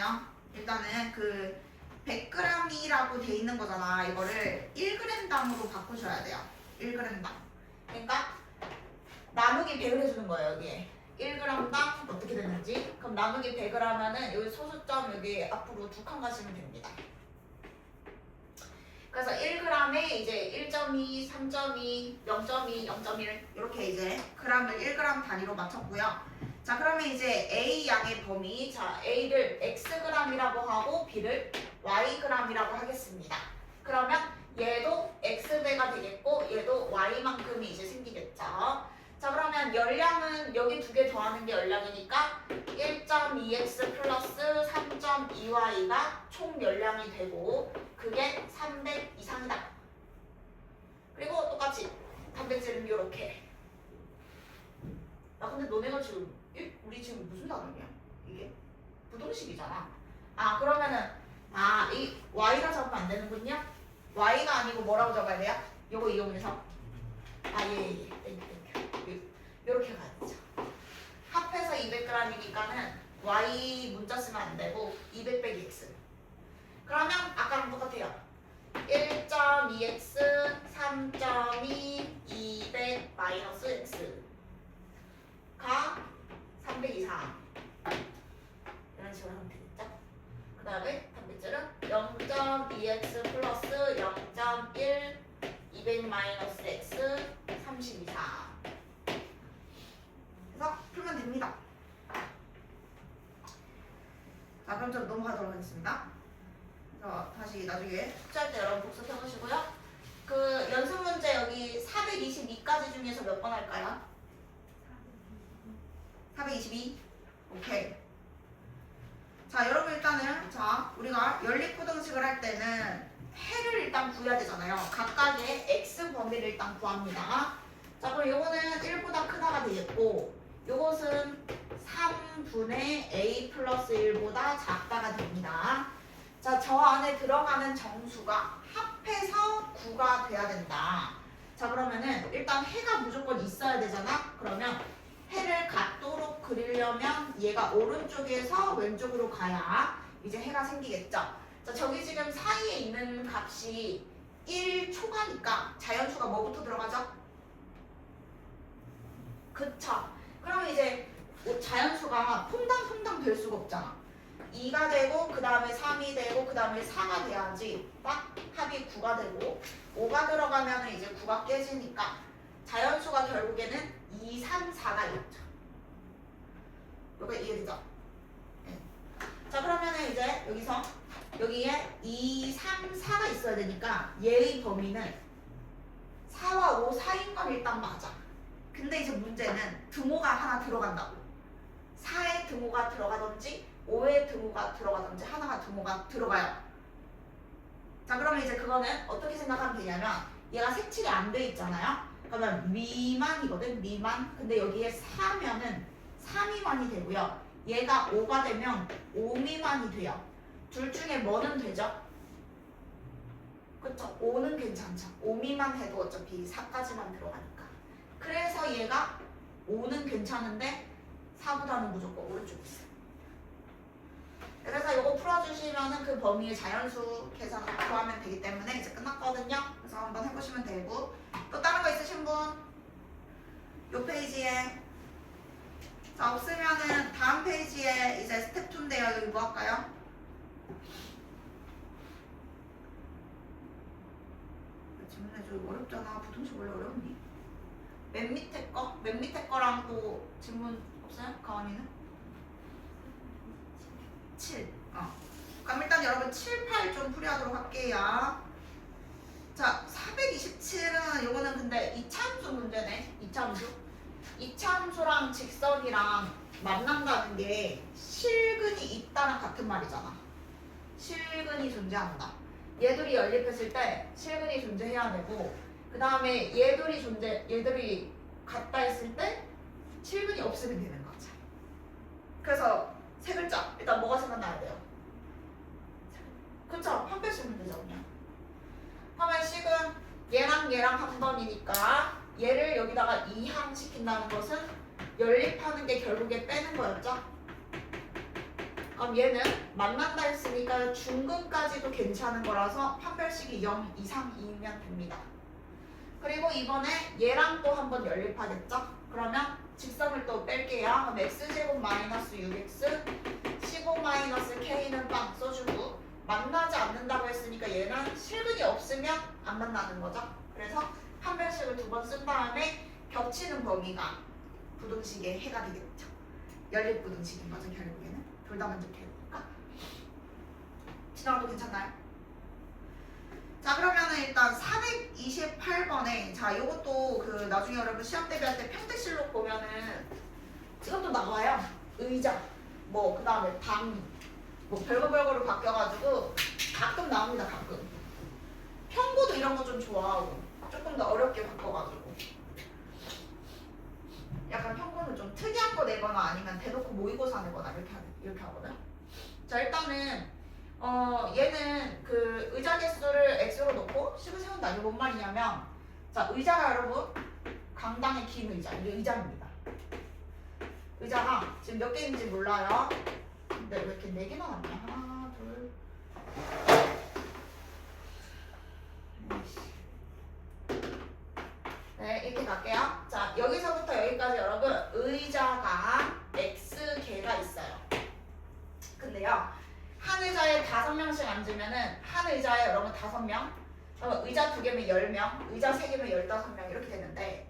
뭐냐면요. 일단은 그 100g이라고 돼 있는 거잖아. 이거를 1g당으로 바꾸셔야 돼요. 1g당. 그러니까 나누기 100을 해주는 거예요. 여기에 1g당 어떻게 되는지. 그럼 나누기 100을 하면은 여기 소수점 여기 앞으로 2칸 가시면 됩니다. 그래서 1g에 이제 1.2, 3.2, 0.2, 0.1 이렇게 이제 g을 1g 단위로 맞췄고요. 자, 그러면 이제 A 양의 범위, 자 A를 xg이라고 하고 B를 yg이라고 하겠습니다. 그러면 얘도 x배가 되겠고 얘도 y만큼이 이제 생기겠죠. 자, 그러면 열량은 여기 두 개 더하는 게 열량이니까 1.2x 플러스 3.2y가 총 열량이 되고 그게 300 이상이다. 그리고 똑같이 단백질은 이렇게. 야, 근데 너네가 지금 우리 지금 무슨 단어냐? 이게 부동식이잖아. 아, 그러면은 이 y가 적으면 안 되는군요. y가 아니고 뭐라고 적어야 돼요? 요거 이용해서 예. 이렇게 가야 되죠. 합해서 200g이니까는 y 문자 쓰면 안 되고 200 빼기 x. 그러면 아까랑 똑같아요. 1.2x 3.2 200 마이너스 x가 300 이상. 이런 식으로 하면 되겠죠. 그 다음에 단백질은 0.2x 플러스 0.1 200 마이너스 x 30 이상. 그래서 풀면 됩니다. 자, 그럼 좀 넘어가도록 하겠습니다. 그래서 다시 나중에 숙제할 때 여러분 복습해 보시고요. 그 연습 문제 여기 422까지 중에서 몇 번 할까요? 422. 오케이. 자, 여러분 일단은 우리가 연립부등식을 할 때는 해를 일단 구해야 되잖아요. 각각의 x 범위를 일단 구합니다. 자, 그럼 요거는 1보다 크다가 되겠고 요것은 3분의 a 플러스 1보다 작다가 됩니다. 자, 저 안에 들어가는 정수가 합해서 9가 돼야 된다. 자, 그러면은 일단 해가 무조건 있어야 되잖아. 그러면 해를 같도록 그리려면 얘가 오른쪽에서 왼쪽으로 가야 이제 해가 생기겠죠. 자, 저기 지금 사이에 있는 값이 1초가니까 자연수가 뭐부터 들어가죠? 그쵸. 그러면 이제 자연수가 퐁당퐁당 될 수가 없잖아. 2가 되고 그 다음에 3이 되고 그 다음에 4가 돼야지 딱 합이 9가 되고 5가 들어가면 이제 9가 깨지니까 자연수가 결국에는 2, 3, 4가 있죠. 이거 이해되죠? 네. 자, 그러면은 이제 여기서 여기에 2, 3, 4가 있어야 되니까 얘의 범위는 4와 5 사이인 건 일단 맞아. 근데 이제 문제는 등호가 하나 들어간다고. 4의 등호가 들어가든지 5의 등호가 들어가든지 하나가 등호가 들어가요. 자, 그러면 이제 그거는 어떻게 생각하면 되냐면 얘가 색칠이 안 돼 있잖아요. 그러면 미만이거든. 미만. 근데 여기에 4면은 3미만이 되고요. 얘가 5가 되면 5미만이 돼요. 둘 중에 뭐는 되죠? 그쵸? 5는 괜찮죠. 5미만 해도 어차피 4까지만 들어가니까. 그래서 얘가 5는 괜찮은데 4보다는 무조건 오른쪽에 있어요. 그래서 이거 풀어주시면은 그 범위의 자연수 계산 구하면 되기 때문에 이제 끝났거든요. 그래서 한번 해보시면 되고 또 다른 거 있으신 분? 요 페이지에 자, 없으면은 다음 페이지에 이제 스텝 2인데요. 여기 뭐 할까요? 질문해 줘. 어렵잖아. 부동식 원래 어렵니? 맨 밑에 거랑 또 질문 없어요? 가은이는? 7. 그럼 일단 여러분 7, 8 좀 풀이하도록 할게요. 자, 427은 요거는 근데 이차함수 문제네. 이차함수랑 직선이랑 만난다는 게 실근이 있다랑 같은 말이잖아. 실근이 존재한다. 얘들이 연립했을 때 실근이 존재해야 되고 그 다음에 얘들이 같다 했을 때 실근이 없으면 되는 거죠. 그래서 세 글자. 일단 뭐가 생각나야 돼요? 그쵸? 한 배 쓰면 되죠, 그냥. 그러면 식은 얘랑 한 번이니까 얘를 여기다가 2항 시킨다는 것은 연립하는 게 결국에 빼는 거였죠? 그럼 얘는 만난다 했으니까 중근까지도 괜찮은 거라서 판별식이 0 이상이면 됩니다. 그리고 이번에 얘랑 또 한번 연립하겠죠? 그러면 직선을 또 뺄게요. 그럼 x제곱 마이너스 6x 15 마이너스 k는 빵 써주고 만나지 않는다고 했으니까 얘는 실근이 없으면 안 만나는 거죠. 그래서 판별식을 2번 쓴 다음에 겹치는 범위가 부등식의 해가 되겠죠. 연립부등식인 거죠. 결국에는 둘 다 만족해야 되니까. 지나가도 괜찮나요? 자, 그러면은 일단 428번에 자, 요것도 그 나중에 여러분 시험 대비할 때 평택실록 보면은 이것도 나와요. 의자, 뭐 그다음에 방, 뭐 별거별거로 바뀌어가지고 가끔 나옵니다. 가끔. 평고도 이런 거 좀 좋아하고 조금 더 어렵게 바꿔가지고 약간 평고는 좀 특이한 거 내거나 아니면 대놓고 모의고사 내거나 이렇게 하거든. 자, 일단은 얘는 그 의자 개수를 x로 놓고 식을 세운다. 이게 뭔 말이냐면 자, 의자가 여러분 강당의 긴 의자, 이게 의자입니다. 의자가 지금 몇 개인지 몰라요. 근데 왜 이렇게 4개나 왔냐? 하나, 둘. 네, 이렇게 갈게요. 자, 여기서부터 여기까지 여러분 의자가 x개가 있어요. 근데요, 한 의자에 5명씩 앉으면은 한 의자에 여러분 5명, 그러면 의자 2개면 10명, 의자 3개면 15명 이렇게 되는데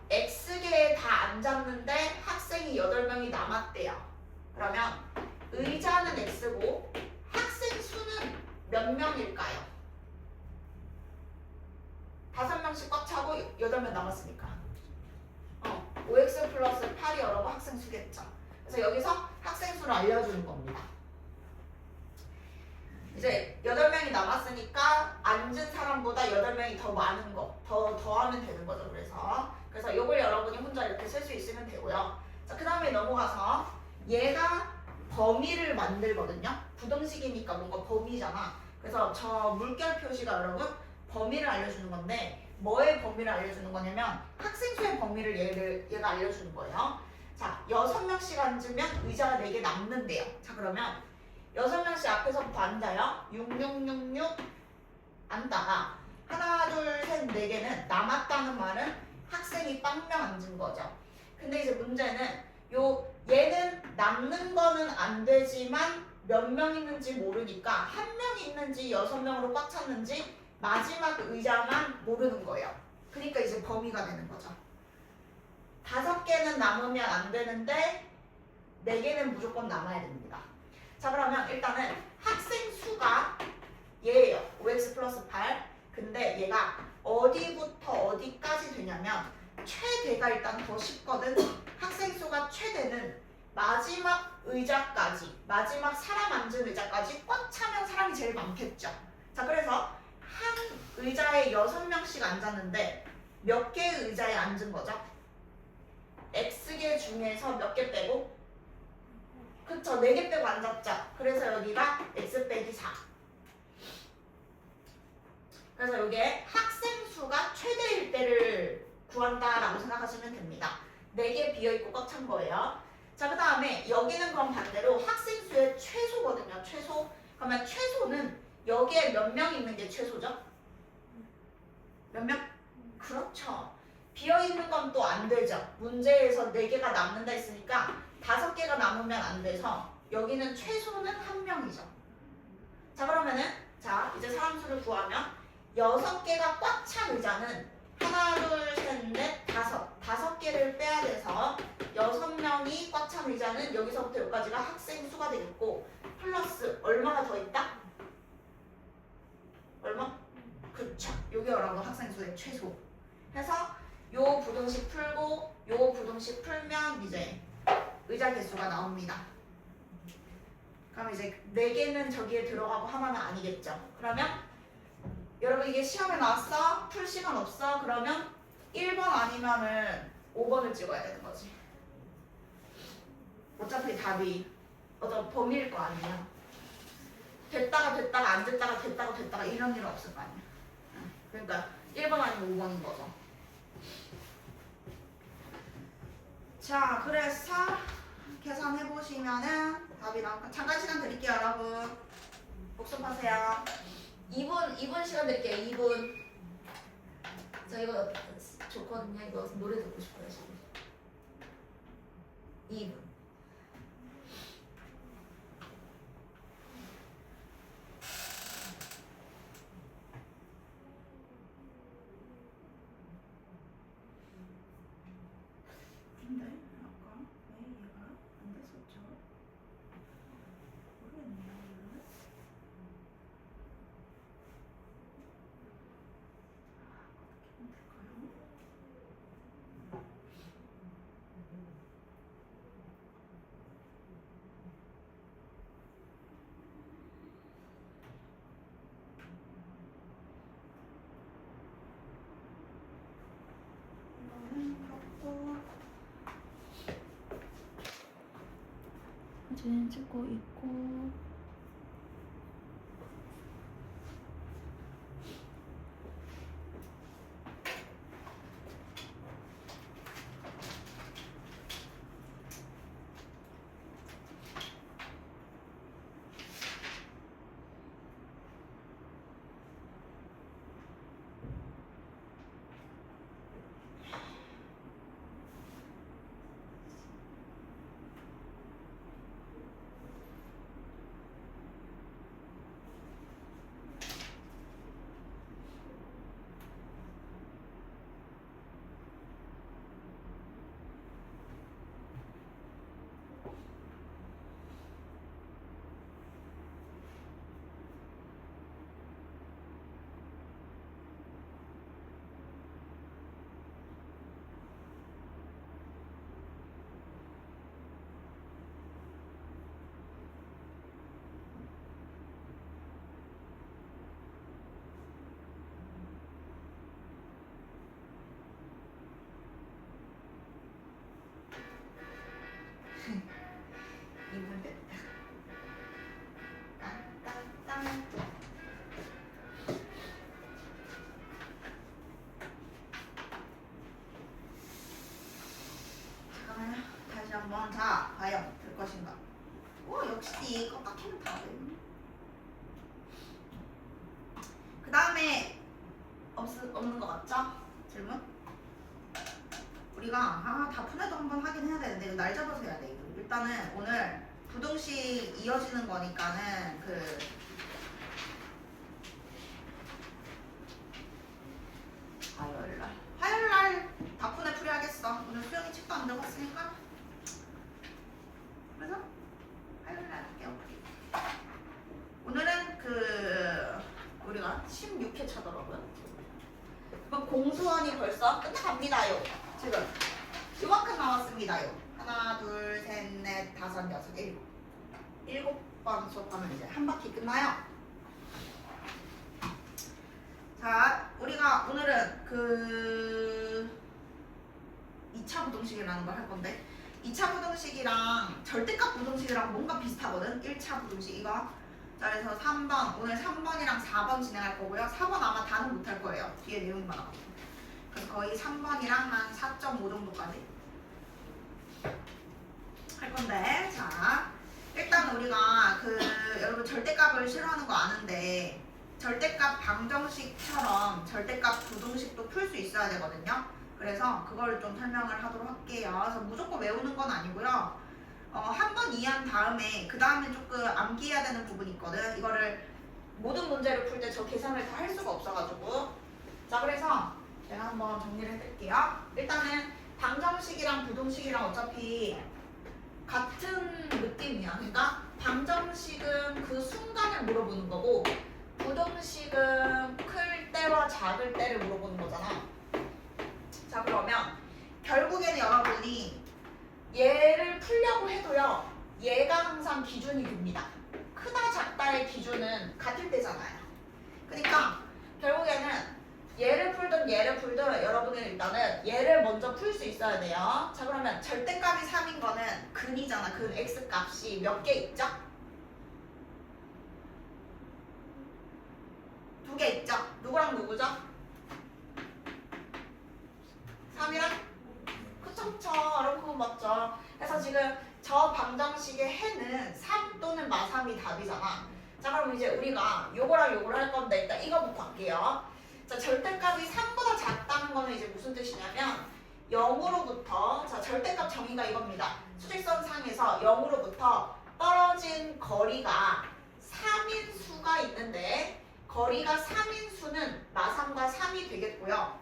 x개에 다 앉았는데 학생이 8명이 남았대요. 그러면 의자는 x고 학생 수는 몇 명일까요? 5명씩 꽉 차고 8명 남았으니까 5x 플러스 8이 여러분 학생 수겠죠. 그래서 여기서 학생 수를 알려주는 겁니다. 이제 8명이 남았으니까 앉은 사람보다 8명이 더 많은 거, 더하면 되는 거죠. 그래서 이걸 여러분이 혼자 이렇게 쓸 수 있으면 되고요. 자, 그 다음에 넘어가서 얘가 범위를 만들거든요. 부등식이니까 뭔가 범위잖아. 그래서 저 물결 표시가 여러분 범위를 알려주는 건데 뭐의 범위를 알려주는 거냐면 학생 수의 범위를 얘가 알려주는 거예요. 자, 6명씩 앉으면 의자가 4개 남는데요. 자, 그러면 6명씩 앞에서부터 앉아요. 6666 앉다가 하나, 둘, 셋, 4개는 남았다는 말은 학생이 빵명 앉은 거죠. 근데 이제 문제는 얘는 남는 거는 안 되지만 몇 명 있는지 모르니까 한 명 있는지 6명으로 꽉 찼는지 마지막 의자만 모르는 거예요. 그러니까 이제 범위가 되는 거죠. 5개는 남으면 안 되는데 4개는 무조건 남아야 됩니다. 자, 그러면 일단은 학생 수가 얘예요. 5x 플러스 8. 근데 얘가 어디부터 어디까지 되냐면 최대가 일단 더 쉽거든. 학생 수가 최대는 마지막 의자까지, 마지막 사람 앉은 의자까지 꽉 차면 사람이 제일 많겠죠. 자, 그래서 한 의자에 6명씩 앉았는데 몇 개의 의자에 앉은 거죠? x개 중에서 몇 개 빼고? 그쵸, 4개 빼고 앉았죠. 그래서 여기가 x 빼기 4. 그래서 여기에 학생 수가 최대일 때를 구한다라고 생각하시면 됩니다. 4개 비어있고 꽉 찬 거예요. 자, 그 다음에 여기는 그럼 반대로 학생 수의 최소거든요. 최소. 그러면 최소는 여기에 몇 명 있는 게 최소죠? 몇 명? 그렇죠. 비어있는 건 또 안 되죠. 문제에서 4개가 남는다 했으니까 5개가 남으면 안 돼서 여기는 최소는 1명이죠. 자, 그러면은 자, 이제 사람 수를 구하면 6개가 꽉 찬 의자는 하나, 둘, 셋, 넷, 5개를 빼야 돼서 6명이 꽉 찬 의자는 여기서부터 여기까지가 학생 수가 되겠고 플러스 얼마가 더 있다? 얼마? 그쵸. 요게 여러분 학생 수의 최소. 해서 요 부등식 풀고 요 부등식 풀면 이제 의자 개수가 나옵니다. 그럼 이제 4개는 저기에 들어가고 하나는 아니겠죠. 그러면 여러분 이게 시험에 나왔어? 풀 시간 없어? 그러면 1번 아니면은 5번을 찍어야 되는 거지. 어차피 답이 어떤 범위일 거 아니야. 됐다가 안 됐다가 이런 일은 없을 거 아니야. 그러니까 1번 아니면 5번인 거죠. 자, 그래서 계산해 보시면은 답이 나올까? 잠깐 시간 드릴게요, 여러분. 복습하세요. 2분 시간 드릴게요. 2분. 저 이거 좋거든요. 이거 노래 듣고 싶어요, 지금. 2분. 근데 아까 왜 얘가 안 됐었죠? 모르겠네요. 이거는. 어떻게 하면 될까요? 이거는 갖고 사진 찍고 있고. 이분 됐다. 땅땅땅. 잠깐만요. 다시 한번. 자, 과연 될 것인가? 오, 역시 껐다 다 돼. 그 다음에 없는 거 맞죠? 질문? 우리가 다푼에도 한번 하긴 해야 되는데 이거 날 잡아서 해야 돼. 일단은 오늘 부등식 이어지는 거니까는 화요일날 다푼에 풀이하겠어. 오늘 수영이 책도 안 들어갔으니까. 그래서 화요일날 할게요. 오늘은 우리가 16회 차더라고요. 그럼 공수원이 벌써 끝나갑니다요. 지금 이만큼 남았습니다요. 하나, 둘, 셋, 넷, 다섯, 여섯, 일곱 번 수업하면 이제 한 바퀴 끝나요. 자, 우리가 오늘은 2차 부등식이라는 걸 할 건데 2차 부등식이랑 절대값 부등식이랑 뭔가 비슷하거든. 1차 부등식 이거. 자, 그래서 3번 오늘 3번이랑 4번 진행할 거고요. 4번 아마 다는 못할 거예요. 뒤에 내용이 많아가지고. 그래서 거의 3번이랑 한 4.5 정도까지 할 건데, 자 일단 우리가 여러분 절대값을 싫어하는 거 아는데 절대값 방정식처럼 절대값 부등식도 풀 수 있어야 되거든요. 그래서 그걸 좀 설명을 하도록 할게요. 그래서 무조건 외우는 건 아니고요. 한 번 이해한 다음에 그 다음에 조금 암기해야 되는 부분이 있거든. 이거를 모든 문제를 풀 때 저 계산을 다 할 수가 없어가지고. 자, 그래서 제가 한번 정리를 해드릴게요. 일단은 방정식이랑 부등식이랑 어차피 같은 느낌이야. 그러니까 방정식은 그 순간을 물어보는 거고 부등식은 클 때와 작을 때를 물어보는 거잖아. 자, 그러면 결국에는 여러분이 얘를 풀려고 해도요. 얘가 항상 기준이 됩니다. 크다 작다의 기준은 같을 때잖아요. 그러니까 결국에는 얘를 풀든 여러분은 일단은 얘를 먼저 풀 수 있어야 돼요. 자, 그러면 절대값이 3인 거는 근이잖아. 근 x값이 몇 개 있죠? 2개 있죠? 누구랑 누구죠? 3이랑? 그쵸. 여러분 그거 맞죠? 그래서 지금 저 방정식의 해는 3 답이잖아. 자, 그럼 이제 우리가 요거랑 요거를 할 건데 일단 이거부터 할게요. 자, 절대값이 3보다 작다는 거는 이제 무슨 뜻이냐면 0으로부터 자, 절대값 정의가 이겁니다. 수직선 상에서 0으로부터 떨어진 거리가 3인수가 있는데 거리가 3인수는 마삼과 3이 되겠고요.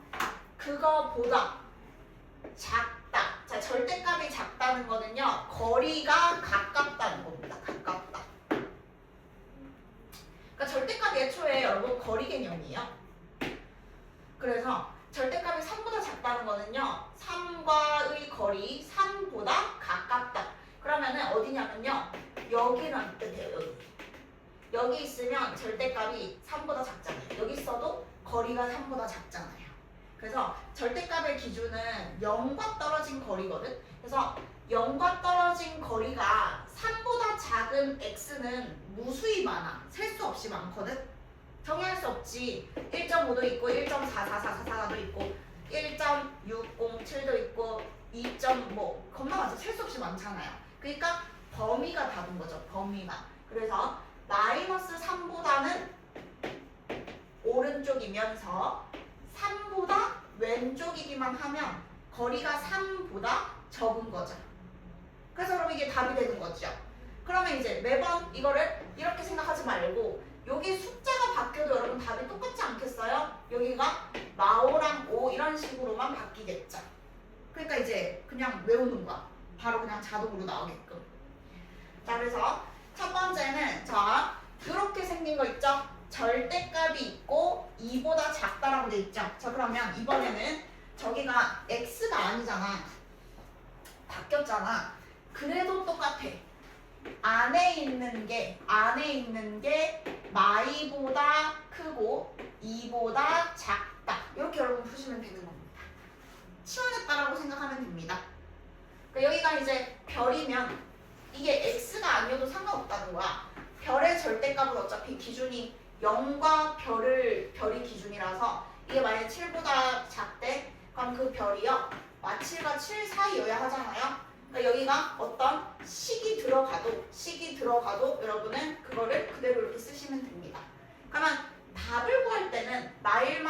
그거보다 작다. 자, 절대값이 작다는 거는요. 거리가 가깝다는 겁니다. 가깝다. 그러니까 절대값이 애초에 여러분 거리 개념이에요. 그래서 절대값이 3보다 작다는 거는요. 3과의 거리 3보다 가깝다. 그러면은 어디냐면요. 여기란 뜻이에요. 여기 있으면 절대값이 3보다 작잖아요. 여기 있어도 거리가 3보다 작잖아요. 그래서 절대값의 기준은 0과 떨어진 거리거든. 그래서 0과 떨어진 거리가 3보다 작은 x는 무수히 많아. 셀 수 없이 많거든. 정의할 수 없지. 1.5도 있고 1.44444도 있고 1.607도 있고 2. 뭐 겁나 많죠. 셀 수 없이 많잖아요. 그러니까 범위가 다른 거죠. 범위가. 그래서 마이너스 3보다는 오른쪽이면서 3보다 왼쪽이기만 하면 거리가 3보다 적은 거죠. 그래서 그럼 이게 답이 되는 거죠. 그러면 이제 매번 이거를 이렇게 생각하지 말고 여기 숫자가 바뀌어도 여러분 답이 똑같지 않겠어요? 여기가 마오랑 오 이런 식으로만 바뀌겠죠. 그러니까 이제 그냥 외우는 거야. 바로 그냥 자동으로 나오게끔. 자, 그래서 첫 번째는 자 그렇게 생긴 거 있죠? 절대값이 있고 2보다 작다라고 돼 있죠? 자, 그러면 이번에는 저기가 x가 아니잖아. 바뀌었잖아. 그래도 똑같아. 안에 있는 게 마이보다 크고 2보다 작다. 이렇게 여러분 푸시면 되는 겁니다. 치워냈다라고 생각하면 됩니다. 그러니까 여기가 이제 별이면 이게 x가 아니어도 상관없다는 거야. 별의 절대값은 어차피 기준이 0과 별이 기준이라서 이게 만약에 7보다 작대 그럼 그 별이요 7과 7 사이여야 하잖아요. 그러니까 여기가 어떤 식이 들어가도 여러분은 그거를 그대로 이렇게 쓰시면 됩니다. 그러면 답을 구할 때는 마일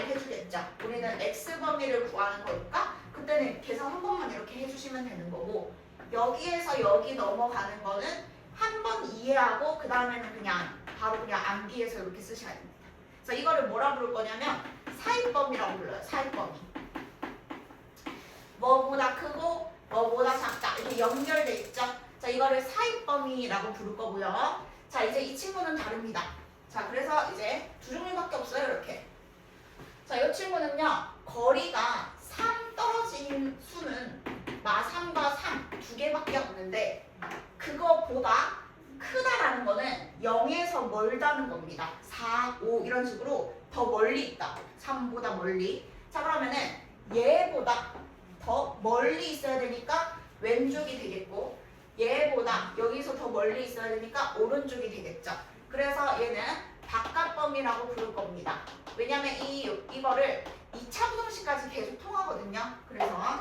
해주겠죠. 우리는 x 범위를 구하는 거니까 그때는 계산 한 번만 이렇게 해주시면 되는 거고 여기에서 여기 넘어가는 거는 한 번 이해하고 그 다음에는 그냥 바로 그냥 암기해서 이렇게 쓰셔야 됩니다. 그래서 이거를 뭐라 부를 거냐면 사입범위라고 불러요. 사입범위. 뭐보다 크고 뭐보다 작다 이렇게 연결돼 있죠. 자, 이거를 사입범위라고 부를 거고요. 자, 이제 이 친구는 다릅니다. 자, 그래서 이제 두 종류밖에 없어요. 이렇게. 자, 이 친구는요. 거리가 3 떨어진 수는 마3과 3 두 개밖에 없는데 그거보다 크다라는 거는 0에서 멀다는 겁니다. 4, 5 이런 식으로 더 멀리 있다. 3보다 멀리. 자, 그러면은 얘보다 더 멀리 있어야 되니까 왼쪽이 되겠고 얘보다 여기서 더 멀리 있어야 되니까 오른쪽이 되겠죠. 그래서 얘는 바깥범위라고 부를 겁니다. 왜냐면 이거를 2차 부등식까지 계속 통하거든요. 그래서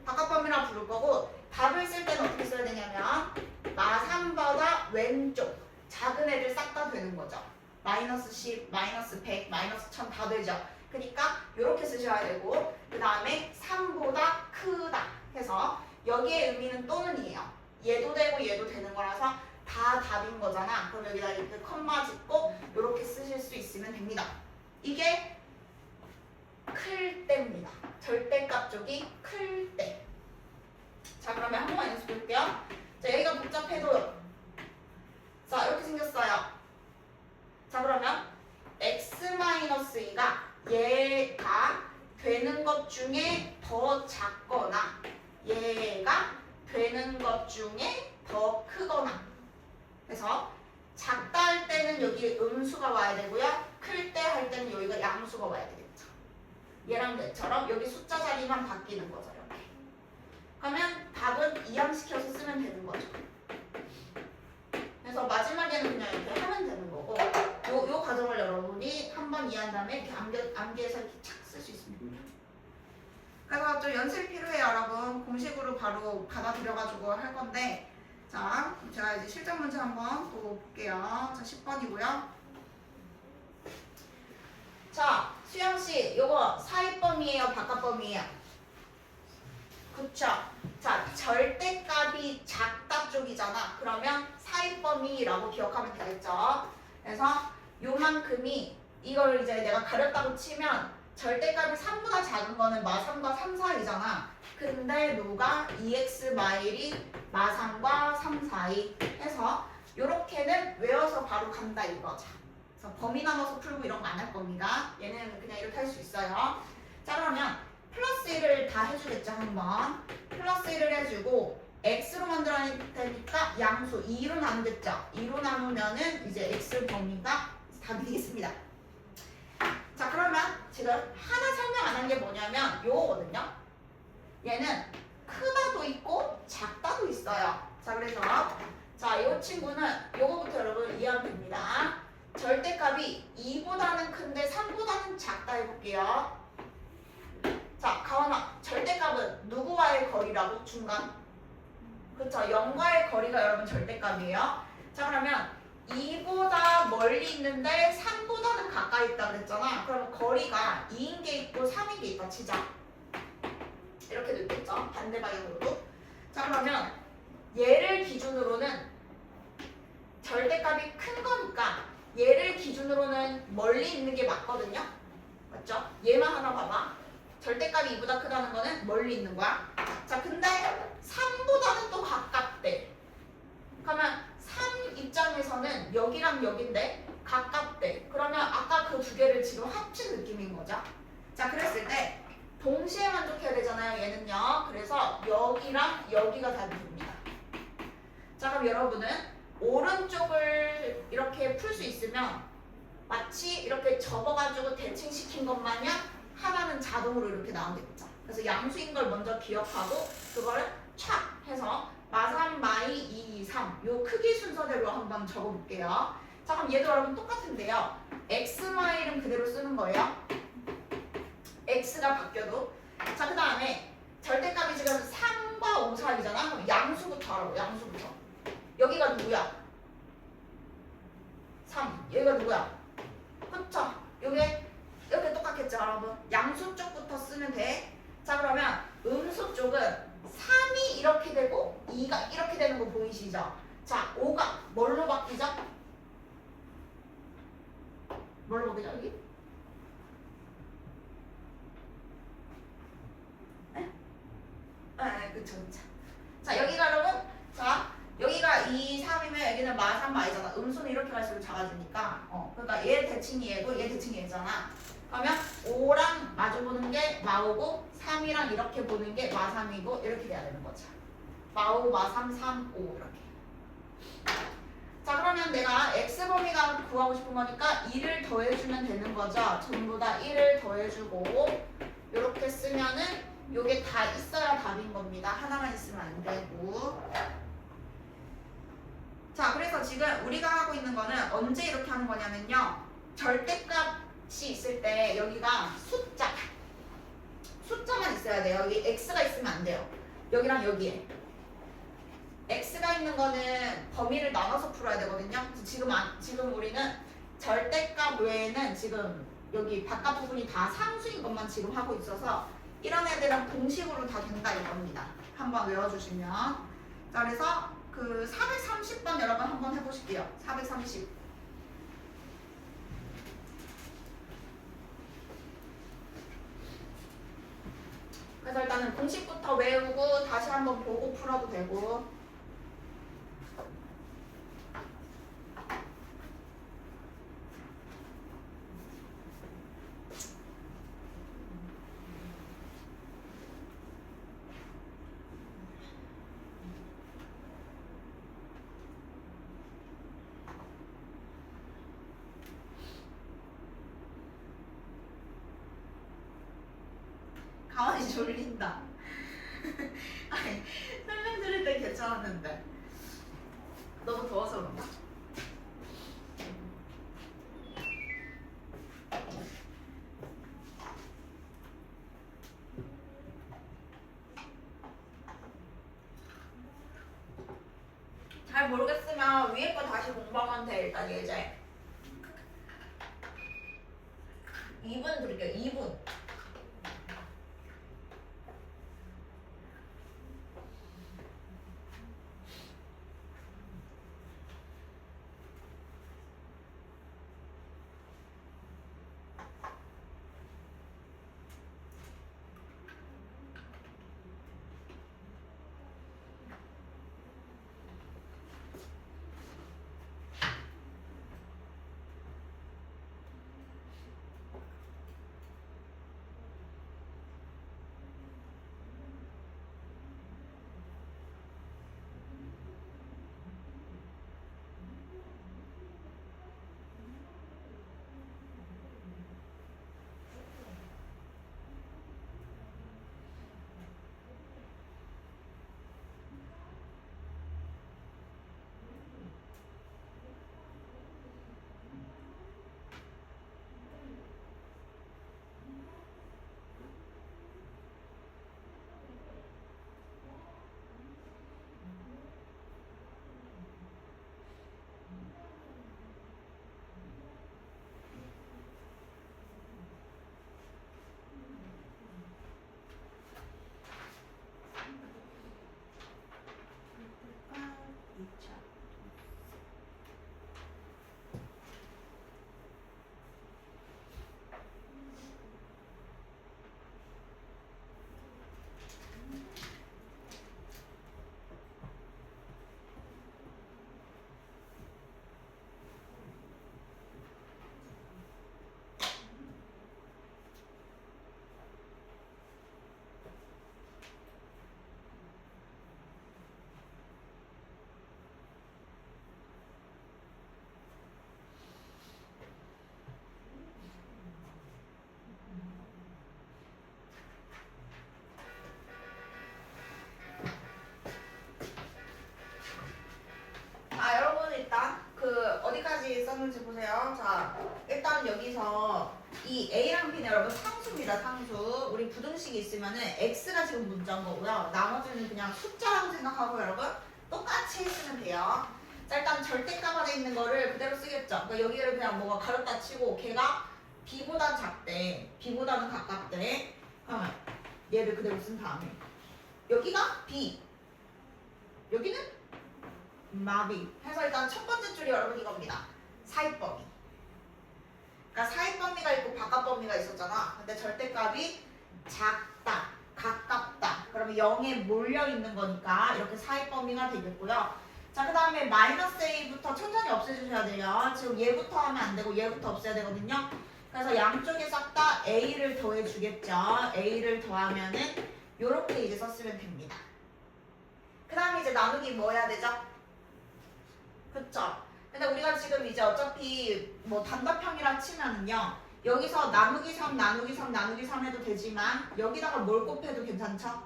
바깥범위라고 부를 거고 답을 쓸 때는 어떻게 써야 되냐면 마3보다 왼쪽 작은 애들 싹 다 되는 거죠. 마이너스 10, 마이너스 100, 마이너스 1000 다 되죠. 그러니까 이렇게 쓰셔야 되고 그 다음에 3보다 크다 해서 여기의 의미는 또는이에요. 얘도 되고 얘도 되는 거라서 다 답인 거잖아. 그럼 여기다 이렇게 컴마 짓고 이렇게 쓰실 수 있으면 됩니다. 이게 클 때입니다. 절대값 쪽이 클 때. 자, 그러면 한 번만 연습해 볼게요. 자, 여기가 복잡해도 자, 이렇게 생겼어요. 자, 그러면 x-2가 얘가 되는 것 중에 더 작거나 얘가 되는 것 중에 더 크거나 그래서 작다 할 때는 여기 음수가 와야 되고요. 클 때 할 때는 여기가 양수가 와야 되겠죠. 얘랑 얘처럼 여기 숫자 자리만 바뀌는 거죠. 이렇게. 그러면 답은 이항시켜서 쓰면 되는 거죠. 그래서 마지막에는 그냥 이렇게 하면 되는 거고 요 과정을 여러분이 한 번 이해한 다음에 이렇게 암기해서 이렇게 착 쓸 수 있습니다. 그래서 좀 연습이 필요해요. 여러분 공식으로 바로 받아들여가지고 할 건데 자, 제가 이제 실전 문제 한번 또 볼게요. 자, 10번이고요. 자, 수영씨, 요거 사입범위예요, 바깥범위예요? 그쵸? 자, 절대값이 작다 쪽이잖아. 그러면 사입범위라고 기억하면 되겠죠? 그래서 요만큼이 이걸 이제 내가 가렸다고 치면 절대값이 3보다 작은 거는 마3과 3 사이잖아. 근데 누가 2x 마일이 마3과 3 사이 해서 요렇게는 외워서 바로 간다 이거죠. 그래서 범위 나눠서 풀고 이런 거 안 할 겁니다. 얘는 그냥 이렇게 할 수 있어요. 자, 그러면 플러스 1을 다 해주겠죠, 한번. 플러스 1을 해주고 x로 만들어야 되니까 양수 2로 나누겠죠. 2로 나누면은 이제 x 범위가 답이 되겠습니다. 자, 그러면 지금 하나 설명 안 한 게 뭐냐면 요거거든요. 얘는 크다도 있고 작다도 있어요. 자, 그래서 자, 요 친구는 요거부터 여러분 이해하면 됩니다. 절대값이 2보다는 큰데 3보다는 작다 해볼게요. 자, 가원아, 절대값은 누구와의 거리라고? 중간? 그렇죠. 0과의 거리가 여러분 절대값이에요. 자, 그러면 2보다 멀리 있는데 3보다는 가까이 있다 그랬잖아. 그러면 거리가 2인 게 있고 3인 게 있다 치자. 이렇게 됐겠죠. 반대 방향으로도. 자, 그러면 얘를 기준으로는 절대값이 큰 거니까 얘를 기준으로는 멀리 있는 게 맞거든요. 맞죠? 얘만 하나 봐봐. 절대값이 2보다 크다는 거는 멀리 있는 거야. 자, 근데 3보다는 또 가깝대. 그러면 3 입장에서는 여기랑 여긴데 가깝대. 그러면 아까 그 두 개를 지금 합친 느낌인 거죠. 자, 그랬을 때 동시에 만족해야 되잖아요, 얘는요. 그래서 여기랑 여기가 답이 됩니다. 자, 그럼 여러분은 오른쪽을 이렇게 풀 수 있으면 마치 이렇게 접어가지고 대칭시킨 것 마냥 하나는 자동으로 이렇게 나오겠죠. 그래서 양수인 걸 먼저 기억하고 그거를 촥 해서 마3, 마이, 2, 3 요 크기 순서대로 한번 적어볼게요. 자, 그럼 얘도 여러분 똑같은데요. x 마일은 그대로 쓰는 거예요. x가 바뀌어도. 자, 그 다음에 절대값이 지금 3과 5 사이잖아. 그럼 양수부터 하라고. 양수부터. 여기가 누구야? 3. 여기가 누구야? 그쵸? 요게 이렇게 똑같겠죠, 여러분? 양수 쪽부터 쓰면 돼. 자, 그러면 음수 쪽은 3이 이렇게 되고 2가 이렇게 되는 거 보이시죠? 자, 5가 뭘로 바뀌죠? 뭘로 바뀌죠, 여기? 네, 그쵸, 그쵸. 자, 여기가 여러분, 자, 여기가 2, 3이면 여기는 마3, 마이잖아. 음수는 이렇게 갈수록 작아지니까. 그러니까 얘 대칭이 얘고 얘 대칭이 얘잖아. 그러면 5랑 마주보는 게 마5고 3이랑 이렇게 보는 게 마3이고 이렇게 돼야 되는 거죠. 마5, 마3, 3, 5 이렇게. 자, 그러면 내가 x범위가 구하고 싶은 거니까 1을 더해주면 되는 거죠. 전부 다 1을 더해주고 이렇게 쓰면은 요게 다 있어야 답인 겁니다. 하나만 있으면 안 되고. 자, 그래서 지금 우리가 하고 있는 거는 언제 이렇게 하는 거냐면요. 절대값이 있을 때 여기가 숫자만 있어야 돼요. 여기 x가 있으면 안 돼요. 여기랑 여기에. x가 있는 거는 범위를 나눠서 풀어야 되거든요. 그래서 지금 우리는 절대값 외에는 지금 여기 바깥 부분이 다 상수인 것만 지금 하고 있어서 이런 애들은 공식으로 다 된다 이겁니다. 한번 외워주시면. 자, 그래서 그 430번 여러분 한번 해보실게요. 430. 그래서 일단은 공식부터 외우고 다시 한번 보고 풀어도 되고. 가만히 졸린다. 아니, 설명 들을 때 괜찮았는데 너무 더워서 그런가? 잘 모르겠으면 위에 거 다시 공부하면 돼. 일단 예제 2분 드릴게요. 2분. 자, 여러분 일단 어디까지 썼는지 보세요. 자, 일단 여기서 이 A랑 B는 여러분 상수입니다. 상수. 우리 부등식이 있으면은 X가 지금 문자인 거고요. 나머지는 그냥 숫자라고 생각하고 여러분 똑같이 쓰면 돼요. 자, 일단 절대값 안에 있는 거를 그대로 쓰겠죠. 그러니까 여기를 그냥 뭐가 가렸다 치고 걔가 B보다 작대, B보다는 가깝대. 그러면 얘를 그대로 쓴 다음에 여기가 B, 여기는 마비 해서 일단 첫 번째 줄이 여러분 이겁니다. 사입범위. 그러니까 사입범위가 있고 바깥범위가 있었잖아. 근데 절대값이 작다, 가깝다. 그러면 0에 몰려있는 거니까 이렇게 사입범위가 되겠고요. 자, 그 다음에 마이너스 A부터 천천히 없애주셔야 돼요. 지금 얘부터 하면 안 되고 얘부터 없애야 되거든요. 그래서 양쪽에 싹 다 A를 더해주겠죠. A를 더하면은 요렇게 이제 썼으면 됩니다. 그 다음에 이제 나누기 뭐 해야 되죠? 그쵸? 근데 우리가 지금 이제 어차피 뭐 단답형이라 치면은요. 여기서 나누기 3, 나누기 3, 나누기 3 해도 되지만 여기다가 뭘 곱해도 괜찮죠?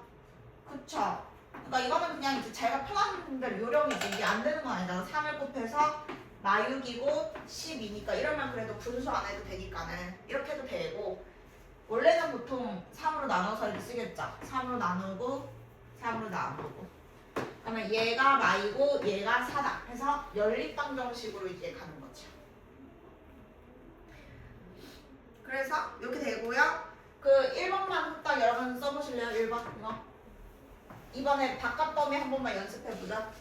그쵸? 그러니까 이거는 그냥 이제 제가 편한 대로 요령이지 이게 안 되는 건 아니잖아. 3을 곱해서 마육이고 12니까 이러면 그래도 분수 안 해도 되니까는 이렇게 해도 되고 원래는 보통 3으로 나눠서 이렇게 쓰겠죠. 3으로 나누고 3으로 나누고 그러면 얘가 마이고 얘가 4다 해서 연립방정식으로 이제 가는 거죠. 그래서 이렇게 되고요. 그 1번만 딱 여러분 써보실래요? 1번 이거 이번에 바깥범위 한 번만 연습해보자.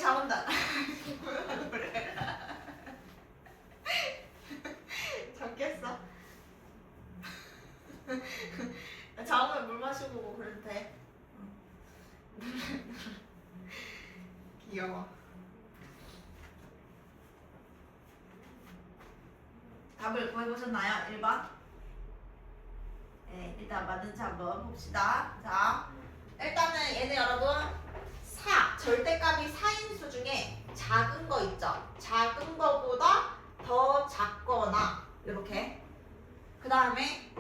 잠온다. 잠깼어? 잠으면 물 마시고 오고 그래도 돼. 귀여워. 답을 구해보셨나요? 1번? 네, 일단 맞는지 한번 봅시다. 자, 일단은 얘는 여러분 4, 절대값이 4인수 중에 작은 거 있죠? 작은 거보다 더 작거나 이렇게. 그 다음에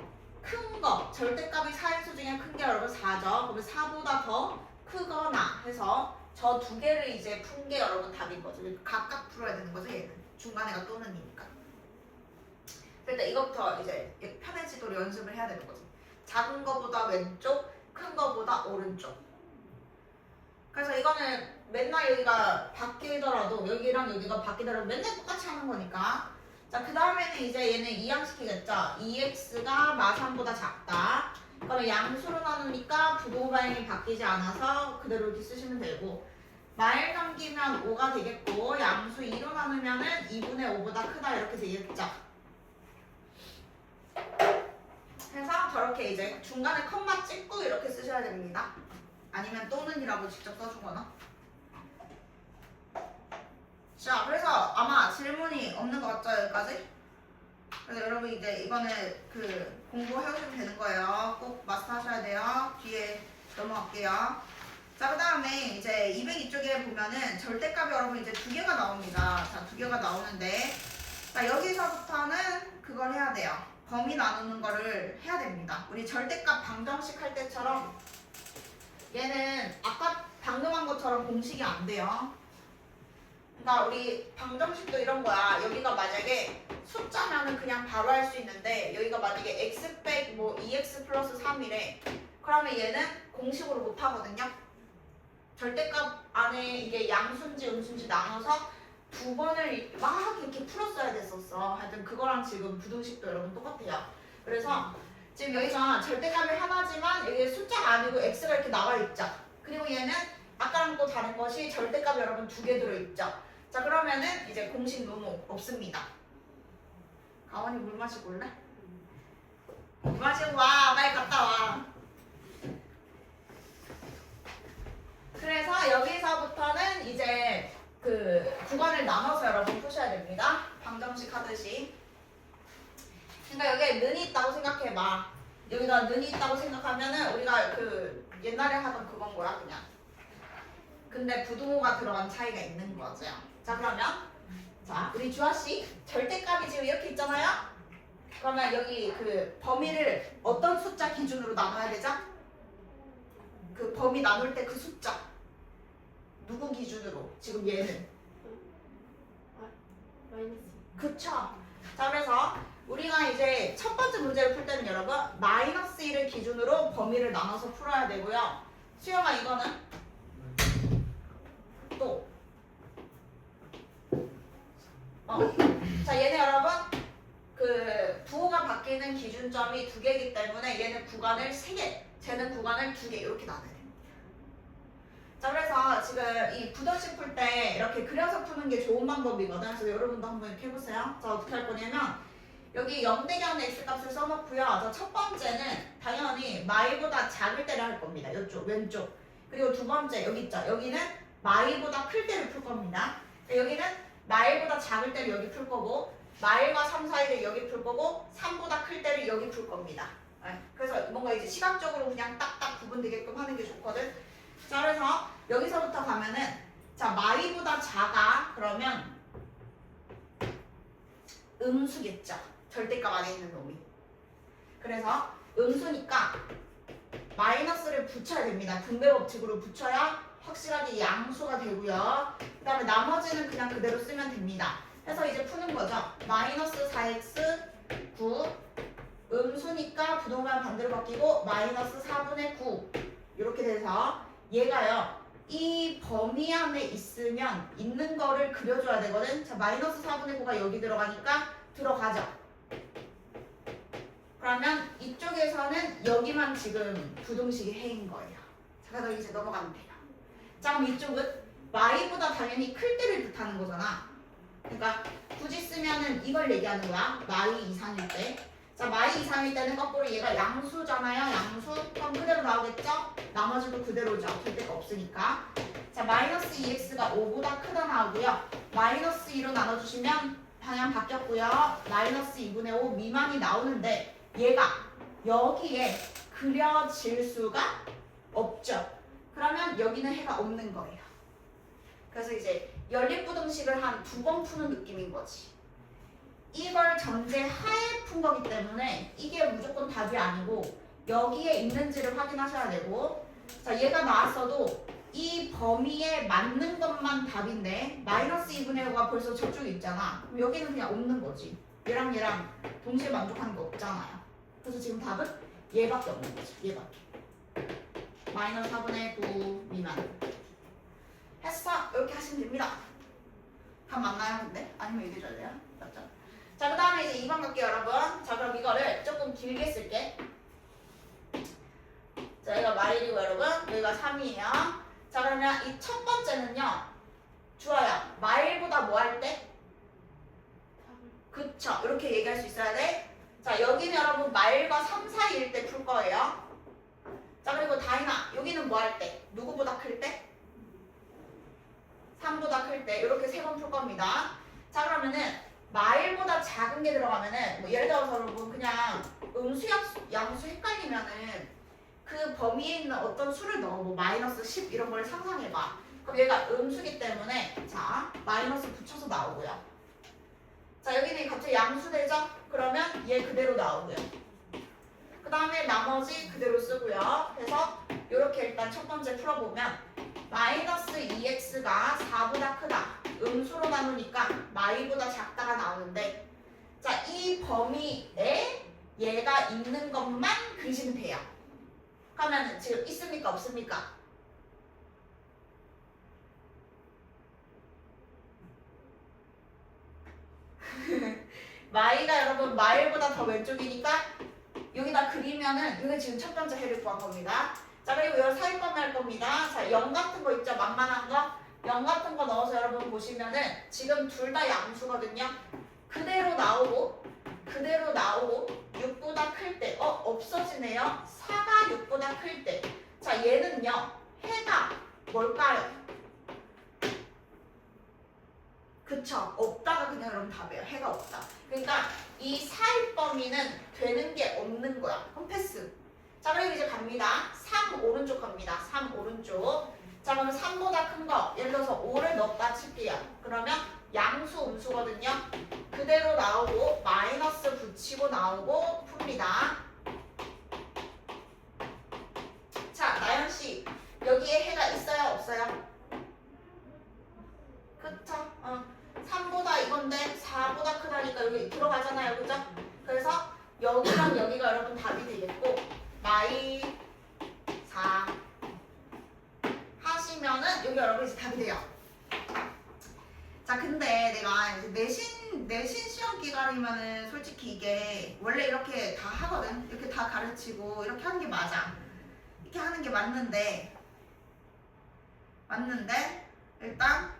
큰 거, 절대값이 4인수 중에 큰 게 여러분 4죠? 그러면 4보다 더 크거나 해서 저 두 개를 이제 푼 게 여러분 답인 거죠. 각각 풀어야 되는 거죠, 얘는. 중간에가 또는이니까. 일단 이것부터 이제 편해지도록 연습을 해야 되는 거지. 작은 거보다 왼쪽, 큰 거보다 오른쪽. 그래서 이거는 맨날 여기가 바뀌더라도 여기랑 여기가 바뀌더라도 맨날 똑같이 하는 거니까. 자, 그 다음에는 이제 얘는 이항시키겠죠. 2x가 마3보다 작다. 그러면 양수로 나누니까 부동 방향이 바뀌지 않아서 그대로 이렇게 쓰시면 되고, 말 넘기면 5가 되겠고, 양수 2로 나누면은 2분의 5보다 크다 이렇게 되겠죠. 해서 저렇게 이제 중간에 컴마 찍고 이렇게 쓰셔야 됩니다. 아니면 또는이라고 직접 써주거나. 자, 그래서 아마 질문이 없는 것 같죠, 여기까지? 그래서 여러분 이제 이거는 그 공부해오시면 되는 거예요. 꼭 마스터하셔야 돼요. 뒤에 넘어갈게요. 자, 그 다음에 이제 202쪽에 보면은 절대값이 여러분 이제 두 개가 나옵니다. 자, 두 개가 나오는데, 자, 여기서부터는 그걸 해야 돼요. 범위 나누는 거를 해야 됩니다. 우리 절대값 방정식 할 때처럼 얘는 아까 방금 한 것처럼 공식이 안 돼요. 그러니까 우리 방정식도 이런 거야. 여기가 만약에 숫자면은 그냥 바로 할 수 있는데 여기가 만약에 x 빼기 뭐 2x 플러스 3이래. 그러면 얘는 공식으로 못 하거든요. 절대값 안에 이게 양수인지 음수인지 나눠서 두 번을 막 이렇게 풀었어야 됐었어. 하여튼 그거랑 지금 부등식도 여러분 똑같아요. 그래서 지금 여기서 절대값이 하나지만 여기 숫자가 아니고 x가 이렇게 나와 있죠. 그리고 얘는 아까랑 또 다른 것이 절대값이 여러분 두 개 들어있죠. 자, 그러면은 이제 공식 너무 없습니다. 가원이 물 마시고 올래? 물 마시고 와. 빨리 갔다 와. 그래서 여기서부터는 이제 그 구간을 나눠서 여러분 푸셔야 됩니다. 방정식 하듯이. 그러니까 여기에 는이 있다고 생각해봐. 여기다 는이 있다고 생각하면은 우리가 그 옛날에 하던 그건 거야 그냥. 근데 부등호가 들어간 차이가 있는 거죠. 자, 그러면 자, 우리 주아씨 절대값이 지금 이렇게 있잖아요. 그러면 여기 그 범위를 어떤 숫자 기준으로 나눠야 되죠? 그 범위 나눌 때 그 숫자 누구 기준으로? 지금 얘는 마이너스. 그쵸? 자, 그래서 우리가 이제 첫 번째 문제를 풀 때는 여러분 마이너스 1을 기준으로 범위를 나눠서 풀어야 되고요. 수영아 이거는 또 자, 얘는 여러분 그 부호가 바뀌는 기준점이 두 개이기 때문에 얘는 구간을 3개, 쟤는 구간을 2개 이렇게 나눠야 됩니다. 자, 그래서 지금 이 부등식 풀 때 이렇게 그려서 푸는 게 좋은 방법이거든. 그래서 여러분도 한번 이렇게 해보세요. 자, 어떻게 할 거냐면 여기 0대견 x값을 써놓고요. 자, 첫 번째는 당연히 마이보다 작을 때를 할 겁니다. 이쪽 왼쪽. 그리고 두 번째 여기 있죠. 여기는 마이보다 클 때를 풀 겁니다. 여기는 마일보다 작을 때를 여기 풀 거고 마일과 3 사이를 여기 풀 거고 3보다 클 때를 여기 풀 겁니다. 그래서 뭔가 이제 시각적으로 그냥 딱딱 구분되게끔 하는 게 좋거든. 자, 그래서 여기서부터 가면은 자, 마이보다 작아 그러면 음수겠죠. 절대값 안에 있는 놈이. 그래서 음수니까 마이너스를 붙여야 됩니다. 분배 법칙으로 붙여야 확실하게 양수가 되고요. 그 다음에 나머지는 그냥 그대로 쓰면 됩니다. 해서 이제 푸는 거죠. 마이너스 4x 9 음수니까 부동산 반대로 바뀌고 마이너스 4분의 9 이렇게 돼서 얘가요. 이 범위 안에 있으면 있는 거를 그려줘야 되거든. 자, 마이너스 4분의 9가 여기 들어가니까 들어가죠. 그러면 이쪽에서는 여기만 지금 부등식이 해인 거예요. 자, 그래서 이제 넘어가면 돼요. 자, 그럼 이쪽은 y보다 당연히 클 때를 뜻하는 거잖아. 그러니까 굳이 쓰면은 이걸 얘기하는 거야. y 이상일 때. 자, y 이상일 때는 거꾸로 얘가 양수잖아요. 양수. 그럼 그대로 나오겠죠? 나머지도 그대로죠. 절대가 없으니까. 자, 마이너스 2x가 5보다 크다 나오고요. 마이너스 2로 나눠주시면 방향 바뀌었고요. 마이너스 2분의 5 미만이 나오는데 얘가 여기에 그려질 수가 없죠. 그러면 여기는 해가 없는 거예요. 그래서 이제 연립부등식을 한 2번 푸는 느낌인 거지. 이걸 전제 하에 푼 거기 때문에 이게 무조건 답이 아니고 여기에 있는지를 확인하셔야 되고, 자, 얘가 나왔어도 이 범위에 맞는 것만 답인데 마이너스 2분의 5가 벌써 저쪽에 있잖아. 그럼 여기는 그냥 없는 거지. 얘랑 얘랑 동시에 만족하는 거 없잖아요. 그래서 지금 답은 얘밖에 없는 거죠. 얘밖에. 마이너스 4분의 9 미만. 했어. 이렇게 하시면 됩니다. 답 맞나요 근데? 아니면 얘기해줘야 돼요? 맞죠? 자, 그 다음에 이제 2번 갈게요 여러분. 자, 그럼 이거를 조금 길게 쓸게. 자, 여기가 마일이고 여러분, 여기가 3이에요. 자, 그러면 이 첫 번째는요, 주어야 마일보다 뭐 할 때? 그쵸, 이렇게 얘기할 수 있어야 돼. 자, 여기는 여러분 마일과 3 사이일 때 풀 거예요. 자, 그리고 다이나, 여기는 뭐 할 때? 누구보다 클 때? 3보다 클 때. 이렇게 3번 풀 겁니다. 자, 그러면은 마일보다 작은 게 들어가면은 뭐 예를 들어서 여러분 그냥 음수 양수 헷갈리면은 그 범위에 있는 어떤 수를 넣어. 뭐 마이너스 10 이런 걸 상상해봐. 그럼 얘가 음수기 때문에 자 마이너스 붙여서 나오고요. 자, 여기는 갑자기 양수 되죠? 그러면 얘 그대로 나오고요. 그 다음에 나머지 그대로 쓰고요. 그래서 이렇게 일단 첫 번째 풀어보면 마이너스 2x가 4보다 크다. 음수로 나누니까 마이보다 작다가 나오는데, 자, 이 범위에 얘가 있는 것만 그리시면 돼요. 그러면 지금 있습니까? 없습니까? 마이가 여러분 마일보다 더 왼쪽이니까 여기다 그리면은 이게 지금 첫 번째 해를 구한 겁니다. 자, 그리고 여기 사이범위 할 겁니다. 자, 0 같은 거 있죠? 만만한 거? 0 같은 거 넣어서 여러분 보시면은 지금 둘 다 양수거든요. 그대로 나오고 6보다 클 때, 없어지네요. 4가 6보다 클 때. 자, 얘는요, 해가 뭘까요? 그쵸, 없다가 그냥 여러분 답이에요. 해가 없다. 그러니까 이 사이 범위는 되는 게 없는 거야. 그럼 패스. 자, 그리고 이제 갑니다. 3 오른쪽 갑니다. 3 오른쪽. 자, 그러면 3보다 큰 거, 예를 들어서 5를 넣었다 칠게요. 그러면 양수 음수거든요. 그대로 나오고 마이너스 붙이고 나오고 풉니다. 자, 나연씨, 여기에 해가 있어요? 없어요? 그쵸? 3보다 이건데 4보다 크다니까 여기 들어가잖아요. 그죠? 그래서 여기랑 여기가 여러분 답이 되겠고, 마이 4 하시면은 여기 여러분 이제 답이 돼요. 자, 근데 내가 이제 내신 시험 기간이면은 솔직히 이게 원래 이렇게 다 하거든. 이렇게 다 가르치고 이렇게 하는 게 맞아. 이렇게 하는 게 맞는데 일단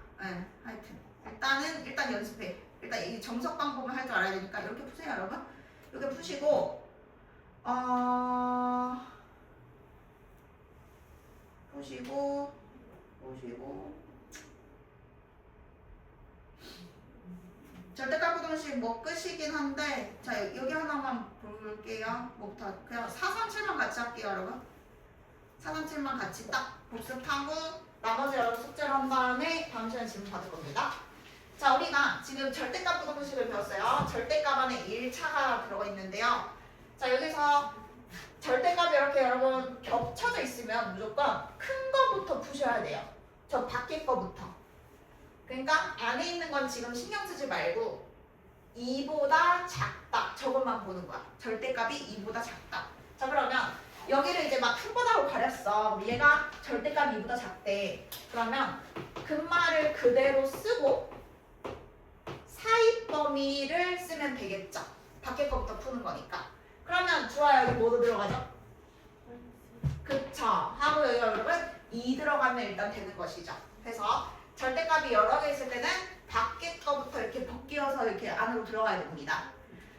하여튼 일단 연습해. 일단 이 정석 방법을 할 줄 알아야 되니까 이렇게 푸세요, 여러분. 이렇게 푸시고 보시고 절대값부등식 뭐 끝이긴 한데, 자, 여기 하나만 볼게요. 뭐부터 그냥 4, 3, 7만 같이 할게요, 여러분. 4, 3, 7만 같이 딱 복습하고 나머지 여러분 숙제를 한 다음에 다음 시간에 질문 받을 겁니다. 자, 우리가 지금 절대값부등식을 배웠어요. 절대값 안에 1차가 들어가 있는데요. 자, 여기서 절대값이 이렇게 여러분 겹쳐져 있으면 무조건 큰 거부터 푸셔야 돼요. 저 밖에 거부터. 그러니까 안에 있는 건 지금 신경 쓰지 말고 2보다 작다 저것만 보는 거야. 절대값이 2보다 작다. 자, 그러면 여기를 이제 막 큰 거다고 가렸어. 얘가 절대값이 2보다 작대. 그러면 근말을 그대로 쓰고 사이 범위를 쓰면 되겠죠. 밖에 거부터 푸는 거니까. 그러면 주어야 여기 뭐도 들어가죠? 그쵸. 하고 여기 여러분 2 들어가면 일단 되는 것이죠. 그래서 절대값이 여러 개 있을 때는 밖에 거부터 이렇게 벗기어서 이렇게 안으로 들어가야 됩니다.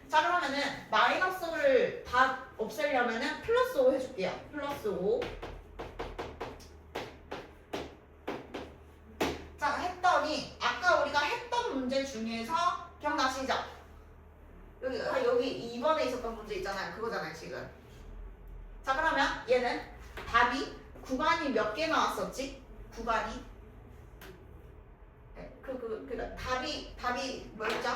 자, 그러면은 마이너스 5를 다 없애려면은 플러스 5 해줄게요. 플러스 5. 자, 했더니 아까 우리가 했던 문제 중에서 기억나시죠? 여기 2번에 있었던 문제 있잖아요. 그거잖아요, 지금. 자, 그러면 얘는 답이 구간이 몇 개 나왔었지? 구간이 그러니까 답이 뭐였죠?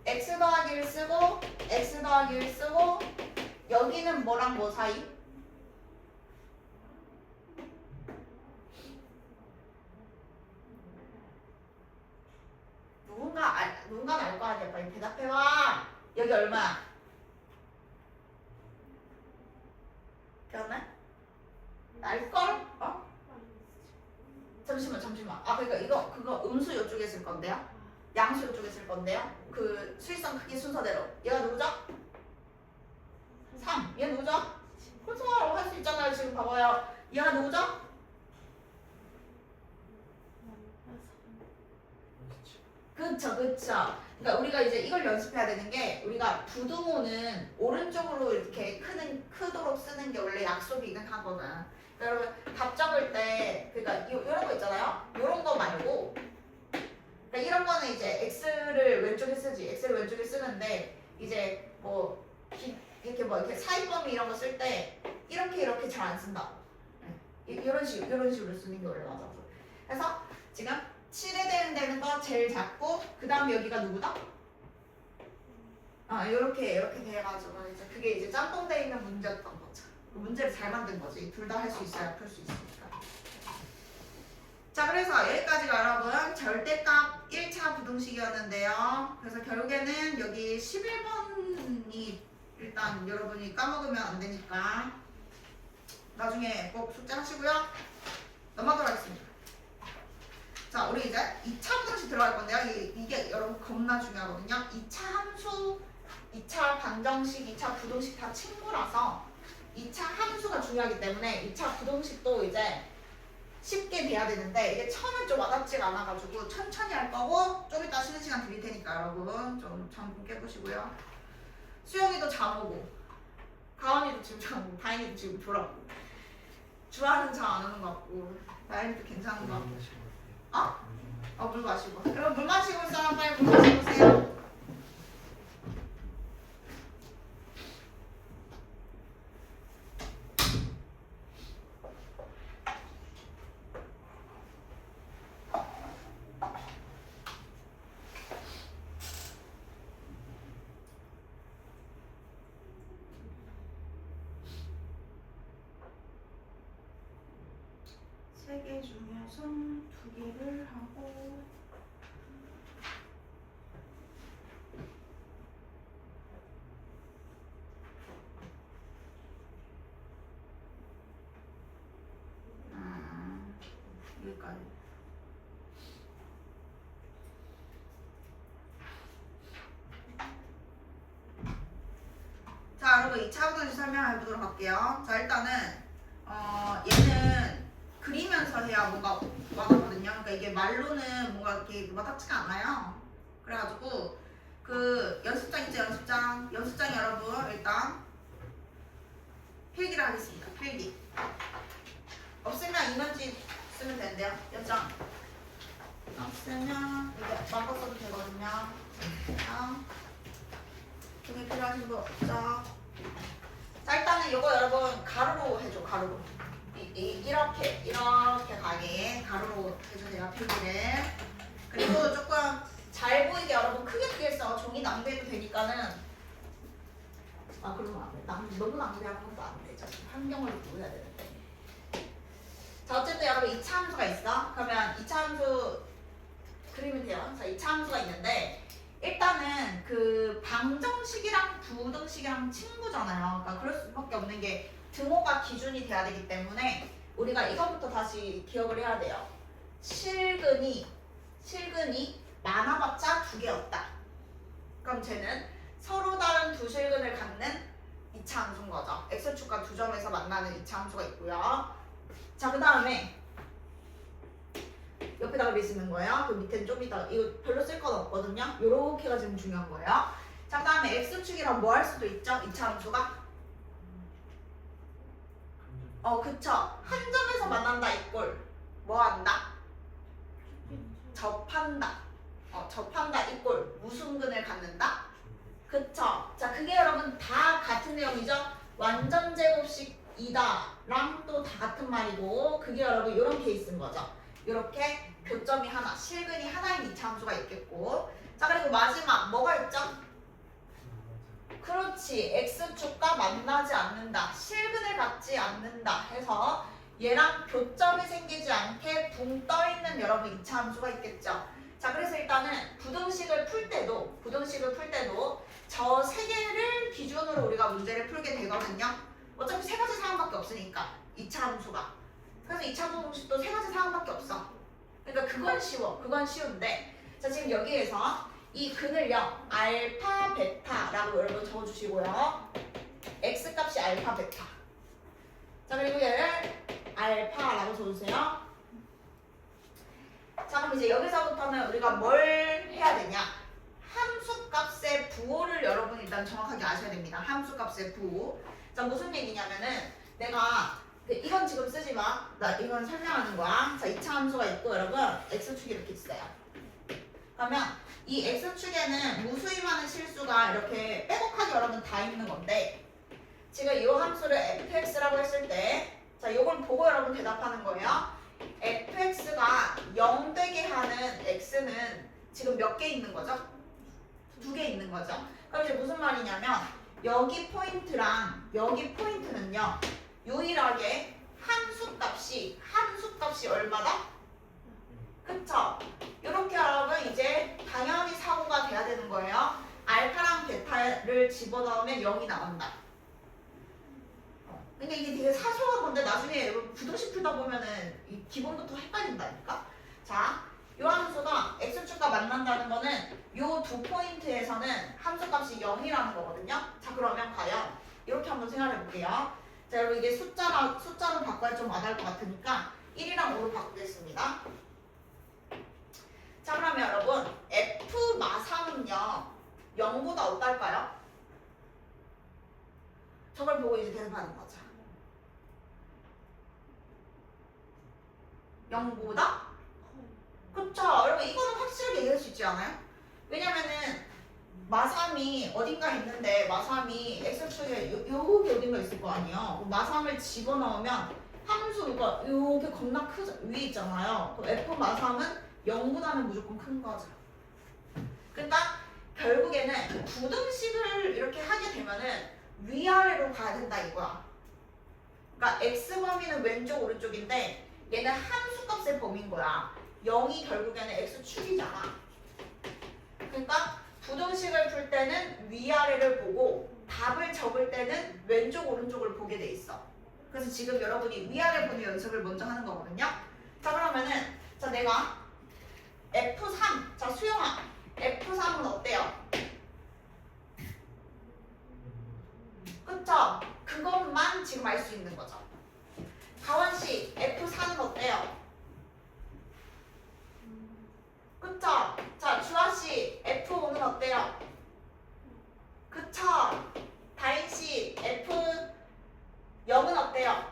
x 더하기를 쓰고 x 더하기를 쓰고 여기는 뭐랑 뭐 사이? 누군가 알 거 아니야. 빨리 대답해봐. 여기 얼마야? 기억나? 알걸? 어? 잠시만. 아, 그러니까 그거 음수 이쪽에 쓸 건데요. 양수 이쪽에 쓸 건데요. 그 수익성 크기 순서대로. 얘가 누구죠? 3. 얘 누구죠? 혼성하라고 할 수 있잖아요. 지금 봐봐요. 얘가 누구죠? 그쵸. 그러니까 우리가 이제 이걸 연습해야 되는 게 우리가 부등호는 오른쪽으로 이렇게 크도록 쓰는 게 원래 약속이긴 하거든. 그러니까 여러분 답 적을 때 그러니까 이런 거 있잖아요. 이런 거 말고 그러니까 이런 거는 이제 x를 왼쪽에 쓰지. x를 왼쪽에 쓰는데 이제 뭐 이렇게 사이범위 이런 거 쓸 때 이렇게 잘 안 쓴다. 이런 식으로 쓰는 게 원래 맞아. 그래서 지금 7에 대응되는 거 제일 작고 그 다음에 여기가 누구다? 이렇게 돼가지고 이제 그게 이제 짬뽕돼 있는 문제였던 거죠. 문제를 잘 만든 거지. 둘 다 할 수 있어야 풀 수 있으니까. 자, 그래서 여기까지가 여러분 절대값 1차 부등식이었는데요. 그래서 결국에는 여기 11번이 일단 여러분이 까먹으면 안 되니까 나중에 꼭 숙제 하시고요. 넘어가도록 하겠습니다. 자, 우리 이제 2차 부등식 들어갈 건데요. 이게 여러분 겁나 중요하거든요. 2차 함수, 2차 방정식, 2차 부등식 다 친구라서 2차 함수가 중요하기 때문에 2차 부등식도 이제 쉽게 돼야 되는데 이게 처음엔 좀 와닿지가 않아가지고 천천히 할 거고 좀 이따 쉬는 시간 드릴 테니까 여러분 좀 잠 깨보시고요. 수영이도 잠 오고 가은이도 지금 잠 오고 다인이도 지금 졸았고 주아는 잠 안 오는 것 같고 나인이도 괜찮은 것 같고 물 마시고. 여러분 물 마시고 있을 사람 빨리 물 마시고 오세요. 세 개 중에서 2개를 하고 여기까지. 자, 여러분 2차 부등식 설명해 보도록 할게요. 자, 일단은 얘는 그리면서 해야 뭔가 와닿거든요. 그러니까 이게 말로는 뭔가 이렇게 와닿지가 않아요. 그래가지고 그 연습장 있죠, 연습장 여러분 일단 필기를 하겠습니다. 필기. 없으면 이면지 쓰면 되는데요. 연장. 없으면 이게 마음껏 써도 되거든요. 등에 필요하신 분 없죠? 자, 일단은 이거 여러분 가로로 해줘. 가로로. 이렇게 가게 가로로 해주세요. 필기를. 그리고 조금 잘 보이게 여러분 크게 써. 종이 낭비해도 되니까는. 그러면 안 돼. 너무 낭비하는 것도 안 되죠. 환경을 보여야 되는데. 자, 어쨌든 여러분 2차 함수가 있어. 그러면 2차 함수 그리면 돼요. 자, 2차 함수가 있는데 일단은 그 방정식이랑 부등식이랑 친구잖아요. 그러니까 그럴 수밖에 없는 게 등호가 기준이 돼야 되기 때문에 우리가 이것부터 다시 기억을 해야 돼요. 실근이 많아봤자 2개였다. 그럼 쟤는 서로 다른 두 실근을 갖는 2차 함수인 거죠. x축과 두 점에서 만나는 2차 함수가 있고요. 자, 그 다음에 옆에다가 몇 쓰는 거예요? 그 밑에는 좀 이따 이거 별로 쓸 건 없거든요. 요렇게가 지금 중요한 거예요. 자, 그 다음에 x축이랑 뭐 할 수도 있죠? 이차 함수가 그쵸. 한 점에서 만난다 이꼴 뭐 한다? 접한다. 접한다 이꼴 무슨 근을 갖는다? 그쵸. 자, 그게 여러분 다 같은 내용이죠. 완전 제곱식이다랑 또 다 같은 말이고, 그게 여러분 이런 케이스인 거죠. 이렇게 교점이 하나, 실근이 하나인 이차 함수가 있겠고, 자, 그리고 마지막 뭐가 있죠? 그렇지. x축과 만나지 않는다, 실근을 갖지 않는다 해서 얘랑 교점이 생기지 않게 붕 떠있는 여러분 이차 함수가 있겠죠. 자, 그래서 일단은 부등식을 풀 때도 저 세 개를 기준으로 우리가 문제를 풀게 되거든요. 어차피 세 가지 사항밖에 없으니까 이차 함수가. 그래서 이차 함수도 세 가지 사항밖에 없어. 그러니까 그건 쉬워. 그건 쉬운데, 자, 지금 여기에서 이 근을요 알파 베타라고 여러분 적어주시고요. x 값이 알파 베타. 자, 그리고 얘를 알파라고 적어주세요. 자, 그럼 이제 여기서부터는 우리가 뭘 해야 되냐? 함수값의 부호를 여러분 일단 정확하게 아셔야 됩니다. 함수값의 부호. 자, 무슨 얘기냐면은 내가 이건 지금 쓰지 마. 나 이건 설명하는 거야. 자, 2차 함수가 있고 여러분 x축이 이렇게 있어요. 그러면 이 x축에는 무수히 많은 실수가 이렇게 빼곡하게 여러분 다 있는 건데, 지금 이 함수를 fx라고 했을 때, 자, 요걸 보고 여러분 대답하는 거예요. fx가 0 되게 하는 x는 지금 몇 개 있는 거죠? 2개 있는 거죠. 그럼 이제 무슨 말이냐면 여기 포인트랑 여기 포인트는요 유일하게 함수값이 얼마다? 그쵸? 이렇게 여러분 이제 당연히 사고가 돼야 되는 거예요. 알파랑 베타를 집어넣으면 0이 나온다. 근데 이게 되게 사소한 건데 나중에 여러분 부등식 풀다 보면은 이 기본부터 헷갈린다니까. 자, 이 함수가 x축과 만난다는 거는 이 두 포인트에서는 함수값이 0이라는 거거든요. 자, 그러면 과연 이렇게 한번 생각해 볼게요. 자, 여러분 이게 숫자로 바꿔야 좀 와닿을 것 같으니까 1이랑 5로 바꾸겠습니다. 자, 그러면 여러분 f 마삼은요 0보다 어떨까요? 저걸 보고 이제 대답하는 거죠. 0보다? 그쵸? 여러분 이거는 확실하게 얘기할 수 있지 않아요? 왜냐면은 마삼이 어딘가 있는데 마삼이 x축에 요게 어딘가 있을 거 아니에요. 마삼을 집어넣으면 함수가 요게 겁나 크죠? 위에 있잖아요. 그럼 f 마삼은 0보다는 무조건 큰 거죠. 그러니까 결국에는 부등식을 이렇게 하게 되면은 위아래로 가야 된다 이거야. 그러니까 x범위는 왼쪽 오른쪽인데 얘는 함수값의 범위인 거야. 0이 결국에는 x축이잖아. 그러니까 부등식을 풀 때는 위아래를 보고 답을 적을 때는 왼쪽 오른쪽을 보게 돼 있어. 그래서 지금 여러분이 위아래 보는 연습을 먼저 하는 거거든요. 자, 그러면은 자, 내가 F3, 자, 수영아 F3은 어때요? 그쵸? 그것만 지금 알 수 있는 거죠. 가원씨 F4는 어때요? 그쵸? 자, 주아씨 F5는 어때요? 그쵸? 다인씨 F0은 어때요?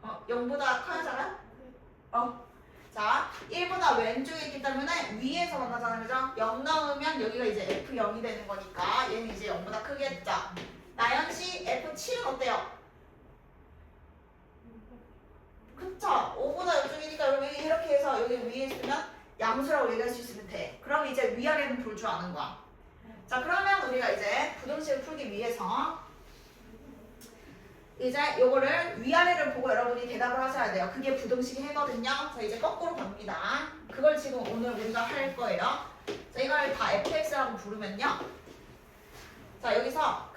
어, 0보다 커요, 작아요? 자, 1보다 왼쪽에 있기 때문에 위에서 만나잖아요, 그죠? 0 넣으면 여기가 이제 F0이 되는 거니까 얘는 이제 0보다 크겠죠. 나연씨 F7은 어때요? 그쵸? 5보다 이쪽이니까 여러분 이렇게 해서 여기 위에 있으면 양수라고 얘기할 수 있으면 돼. 그럼 이제 위아래는 볼 줄 아는 거야. 자, 그러면 우리가 이제 부등식을 풀기 위해서 이제 요거를 위아래를 보고 여러분이 대답을 하셔야 돼요. 그게 부등식 해거든요. 자, 이제 거꾸로 갑니다. 그걸 지금 오늘 우리가 할 거예요. 자, 이걸 다 fx라고 부르면요. 자, 여기서